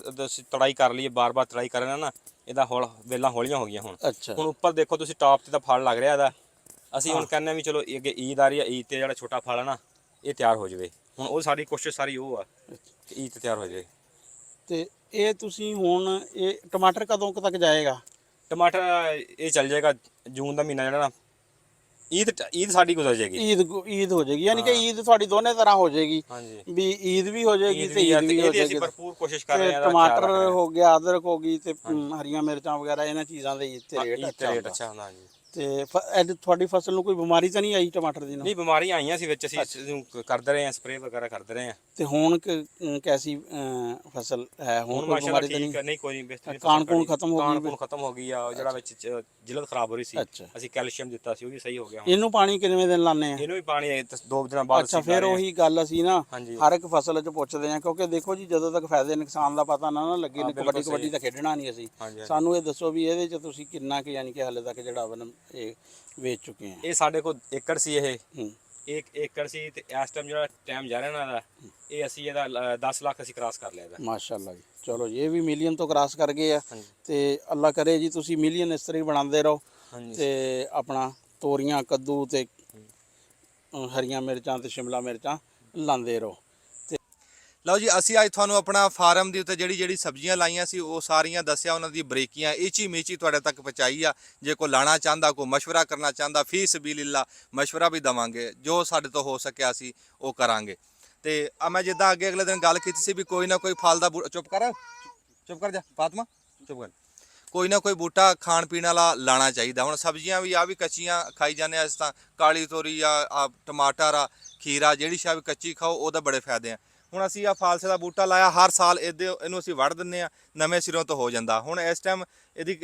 ਤੜਾਈ ਕਰ ਲਈਏ, ਬਾਰ-ਬਾਰ ਤੜਾਈ ਕਰਨਾ ਨਾ, ਇਹਦਾ ਵੇਲਾਂ ਹੌਲੀਆਂ ਹੋ ਗਈਆਂ ਹੁਣ। ਅੱਛਾ, ਹੁਣ ਉੱਪਰ ਦੇਖੋ ਤੁਸੀਂ, ਟਾਪ ਤੇ ਤਾਂ ਫਲ ਲੱਗ ਰਿਹਾ ਇਹਦਾ। ਅਸੀਂ ਹੁਣ ਕਹਿੰਦੇ ਵੀ ਚਲੋ ਅੱਗੇ ਈਦ ਆ ਰਹੀ ਆ, ਈਦ ਤੇ ਜਿਹੜਾ ਛੋਟਾ ਫਲ ਆ ਨਾ ਇਹ ਤਿਆਰ ਹੋ ਜਾਵੇ। ਹੁਣ ਉਹ ਸਾਡੀ ਕੋਸ਼ਿਸ਼ ਸਾਰੀ ਉਹ ਆ ਕਿ ਈਦ ਤੇ ਤਿਆਰ ਹੋ ਜਾਵੇ। ਤੇ ਇਹ ਤੁਸੀਂ ਹੁਣ ਇਹ ਟਮਾਟਰ ਕਦੋਂ ਤੱਕ ਜਾਏਗਾ? ਟਮਾਟਰ ਇਹ ਚੱਲ ਜਾਏਗਾ ਜੂਨ ਦਾ ਮਹੀਨਾ ਜਿਹੜਾ ਨਾ, ਈਦ ਸਾਡੀ ਗੁਜ਼ਰ ਜਾਏਗੀ। ਈਦ ਹੋ ਜਾਏਗੀ, ਯਾਨੀ ਕਿ ਈਦ ਤੁਹਾਡੀ ਦੋਨੇ ਤਰ੍ਹਾਂ ਹੋ ਜਾਏਗੀ। ਹਾਂਜੀ, ਵੀ ਈਦ ਵੀ ਹੋ ਜਾਏਗੀ ਤੇ ਈਦ ਵੀ ਹੋ ਇਹਦੀ ਅਸੀਂ ਜਾਏਗੀ। ਭਰਪੂਰ ਕੋਸ਼ਿਸ਼ ਕਰ ਰਹੇ ਹਾਂ। ਟਮਾਟਰ ਹੋ ਗਿਆ, ਅਦਰਕ ਹੋ ਗਈ, ਤੇ ਹਰੀਆਂ ਮਿਰਚਾਂ ਵਗੈਰਾ, ਇਹਨਾਂ ਚੀਜ਼ਾਂ ਦੇ ਇੱਥੇ ਰੇਟ ਅੱਛਾ ਹੁੰਦਾ। ਹਾਂਜੀ, ਤੇ ਤੁਹਾਡੀ ਫਸਲ ਨੂੰ ਕੋਈ ਬਿਮਾਰੀ ਤਾਂ ਨਹੀਂ ਆਈ ਟਮਾਟਰ ਦੀ? ਨਹੀਂ, ਬਿਮਾਰੀਆਂ ਆਈਆਂ ਸੀ ਵਿੱਚ, ਅਸੀਂ ਕਰਦੇ ਰਹੇ ਹਾਂ, ਸਪਰੇਅ ਵਗੈਰਾ ਕਰਦੇ ਰਹੇ ਹਾਂ। ਤੇ ਹੁਣ ਕੈਸੀ ਫਸਲ ਹੈ? ਹੁਣ ਕੋਈ ਬਿਮਾਰੀ ਤਾਂ ਨਹੀਂ? ਕੋਈ ਨਹੀਂ, ਬਿਹਤਰੀਨ। ਕਾਣ ਖਤਮ ਹੋ ਗਈ? ਕਾਣ ਖਤਮ ਹੋ ਗਈ ਆ, ਜਿਹੜਾ ਵਿੱਚ ਜਿਲਦ ਖਰਾਬ ਹੋ ਰਹੀ ਸੀ, ਅਸੀਂ ਕੈਲਸ਼ੀਅਮ ਦਿੱਤਾ ਸੀ, ਉਹ ਵੀ ਸਹੀ ਹੋ ਗਿਆ। ਇਹਨੂੰ ਪਾਣੀ ਕਿੰਨੇ ਦਿਨ ਲਾਣੇ ਆ? ਇਹਨੂੰ ਵੀ ਪਾਣੀ 2 ਦਿਨਾਂ ਬਾਅਦ। ਅੱਛਾ, ਫਿਰ ਉਹੀ ਗੱਲ ਅਸੀਂ ਨਾ ਹਰ ਇੱਕ ਫਸਲ 'ਚ ਪੁੱਛਦੇ ਆ, ਕਿਉਂਕਿ ਦੇਖੋ ਜੀ ਜਦੋਂ ਤੱਕ ਫਾਇਦੇ ਨੁਕਸਾਨ ਦਾ ਪਤਾ ਨਾ ਲੱਗੇ, ਕਬੱਡੀ ਤਾਂ ਖੇਡਣਾ ਨਹੀਂ ਅਸੀਂ। ਸਾਨੂੰ ਇਹ ਦੱਸੋ ਵੀ ਇਹਦੇ 'ਚ ਤੁਸੀਂ ਕਿੰਨਾ ਕਿ ਯਾਨੀ ਕਿ ਹਾਲੇ ਤੱਕ ਜਿਹੜਾ ਇਹ ਵੇਚ ਚੁੱਕੇ ਆ? ਇਹ ਸਾਡੇ ਕੋਲ ਏਕੜ ਸੀ, ਇਹ ਇੱਕ ਏਕੜ ਸੀ ਤੇ ਇਸ ਟਾਈਮ ਜਿਹੜਾ ਟਾਈਮ ਜਾ ਰਿਹਾ ਇਹਨਾਂ ਦਾ ਇਹ ਅਸੀਂ ਇਹਦਾ 10 ਲੱਖ ਅਸੀਂ ਕ੍ਰਾਸ ਕਰ ਲਿਆ ਇਹਦਾ। ਮਾਸ਼ਾਅੱਲਾ ਜੀ, ਚਲੋ ਇਹ ਵੀ ਮਿਲੀਅਨ ਤੋਂ ਕ੍ਰਾਸ ਕਰ ਗਏ ਆ। ਹਾਂਜੀ। ਤੇ ਅੱਲਾ ਕਰੇ ਜੀ ਤੁਸੀਂ ਮਿਲੀਅਨ ਇਸ ਤਰ੍ਹਾਂ ਹੀ ਬਣਾਉਂਦੇ ਰਹੋ ਹਾਂਜੀ। ਤੇ ਆਪਣਾ ਤੋਰੀਆਂ, ਕੱਦੂ ਤੇ ਹਰੀਆਂ ਮਿਰਚਾਂ ਤੇ ਸ਼ਿਮਲਾ ਮਿਰਚਾਂ ਲਾਉਂਦੇ ਰਹੋ। ਲਓ ਜੀ, ਅਸੀਂ ਅੱਜ ਤੁਹਾਨੂੰ ਆਪਣਾ ਫਾਰਮ ਦੇ ਉੱਤੇ ਜਿਹੜੀ ਸਬਜ਼ੀਆਂ ਲਾਈਆਂ ਸੀ ਉਹ ਸਾਰੀਆਂ ਦੱਸਿਆ, ਉਹਨਾਂ ਦੀ ਬਰੀਕੀਆਂ ਇਚੀ ਮੀਚੀ ਤੁਹਾਡੇ ਤੱਕ ਪਹੁੰਚਾਈ ਆ। ਜੇ ਕੋਈ ਲਾਣਾ ਚਾਹੁੰਦਾ, ਕੋਈ ਮਸ਼ਵਰਾ ਕਰਨਾ ਚਾਹੁੰਦਾ, ਫੀ ਸਬੀਲਿਲ੍ਲਾ ਮਸ਼ਵਰਾ ਵੀ ਦਵਾਂਗੇ, ਜੋ ਸਾਡੇ ਤੋਂ ਹੋ ਸਕਿਆ ਅਸੀਂ ਉਹ ਕਰਾਂਗੇ। ਤੇ ਮੈਂ ਜਿੱਦਾਂ ਅੱਗੇ ਅਗਲੇ ਦਿਨ ਗੱਲ ਕੀਤੀ ਸੀ ਵੀ ਕੋਈ ਨਾ ਕੋਈ ਫਲ ਦਾ ਚੁੱਪ ਕਰ ਜਾ ਫਾਤਮਾ, ਚੁੱਪ ਕਰ, ਕੋਈ ਨਾ ਕੋਈ ਬੂਟਾ ਖਾਣ ਪੀਣ ਵਾਲਾ ਲਾਣਾ ਚਾਹੀਦਾ। ਹੁਣ ਸਬਜ਼ੀਆਂ ਵੀ ਆ ਵੀ ਕੱਚੀਆਂ ਖਾਈ ਜਾਂਦੇ ਆ, ਇਸ ਤਾਂ ਕਾਲੀ ਤੋਰੀ ਆ, ਟਮਾਟਰ ਆ, ਖੀਰਾ, ਜਿਹੜੀ ਸ਼ਾਇਦ ਵੀ ਕੱਚੀ ਖਾਓ ਉਹਦਾ ਬੜੇ ਫਾਇਦੇ ਆ। ਹੁਣ ਅਸੀਂ ਆ ਫਾਲਸੇ ਦਾ ਬੂਟਾ ਲਾਇਆ, ਹਰ ਸਾਲ ਇਹਨੂੰ ਅਸੀਂ ਵੱਢ ਦਿੰਦੇ ਆ, ਨਵੇਂ ਸਿਰੋਂ ਤੋਂ ਹੋ ਜਾਂਦਾ। ਹੁਣ ਇਸ ਟਾਈਮ ਇਹਦੀ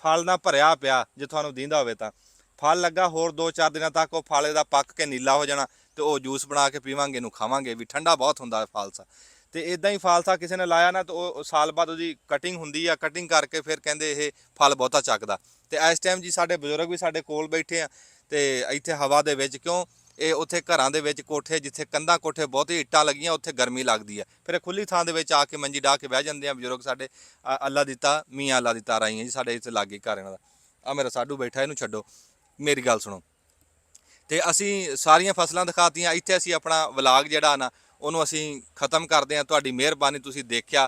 ਫਲ ਨਾਲ ਭਰਿਆ ਪਿਆ, ਜੇ ਤੁਹਾਨੂੰ ਦੀਂਦਾ ਹੋਵੇ ਤਾਂ ਫਲ ਲੱਗਾ, ਹੋਰ 2-4 ਦਿਨਾਂ ਤੱਕ ਉਹ ਫਲ ਇਹਦਾ ਪੱਕ ਕੇ ਨੀਲਾ ਹੋ ਜਾਣਾ ਤੇ ਉਹ ਜੂਸ ਬਣਾ ਕੇ ਪੀਵਾਂਗੇ, ਇਹਨੂੰ ਖਾਵਾਂਗੇ ਵੀ, ਠੰਡਾ ਬਹੁਤ ਹੁੰਦਾ ਹੈ ਫਾਲਸਾ। ਤੇ ਇਦਾਂ ਹੀ ਫਾਲਸਾ ਕਿਸੇ ਨੇ ਲਾਇਆ ਨਾ ਤਾਂ ਉਹ ਸਾਲ ਬਾਅਦ ਉਹਦੀ ਕਟਿੰਗ ਹੁੰਦੀ ਆ, ਕਟਿੰਗ ਕਰਕੇ ਫਿਰ ਕਹਿੰਦੇ ਇਹ ਫਲ ਬਹੁਤਾ ਚੱਕਦਾ। ਤੇ ਇਸ ਟਾਈਮ ਜੀ ਸਾਡੇ ਬਜ਼ੁਰਗ ਵੀ ਸਾਡੇ ਕੋਲ ਬੈਠੇ ਆ ਤੇ ਇੱਥੇ ਹਵਾ ਦੇ ਵਿੱਚ, ਕਿਉਂ ਇਹ ਉੱਥੇ ਘਰਾਂ ਦੇ ਵਿੱਚ ਕੋਠੇ, ਜਿੱਥੇ ਕੰਧਾਂ ਕੋਠੇ ਬਹੁਤੀ ਇੱਟਾਂ ਲੱਗੀਆਂ, ਉੱਥੇ ਗਰਮੀ ਲੱਗਦੀ ਹੈ, ਫਿਰ ਖੁੱਲੀ ਥਾਂ ਦੇ ਵਿੱਚ ਆ ਕੇ ਮੰਜੀ ਢਾਹ ਕੇ ਬਹਿ ਜਾਂਦੇ ਆ ਬਜ਼ੁਰਗ ਸਾਡੇ। ਅੱਲਾ ਦਿੱਤਾ ਮੀਆਂ ਅੱਲਾ ਦਿੱਤਾ ਰਾਈਆਂ ਜੀ, ਸਾਡੇ ਇੱਥੇ ਲਾਗੇ ਘਰ ਇਹਨਾਂ ਦਾ। ਆ ਮੇਰਾ ਸਾਡੂ ਬੈਠਾ, ਇਹਨੂੰ ਛੱਡੋ, ਮੇਰੀ ਗੱਲ ਸੁਣੋ। ਤੇ ਅਸੀਂ ਸਾਰੀਆਂ ਫਸਲਾਂ ਦਿਖਾਤੀਆਂ। ਇੱਥੇ ਅਸੀਂ ਆਪਣਾ ਵਲਾਗ ਜਿਹੜਾ ਨਾ ਉਹਨੂੰ ਅਸੀਂ ਖਤਮ ਕਰਦੇ ਹਾਂ। ਤੁਹਾਡੀ ਮਿਹਰਬਾਨੀ, ਤੁਸੀਂ ਦੇਖਿਆ।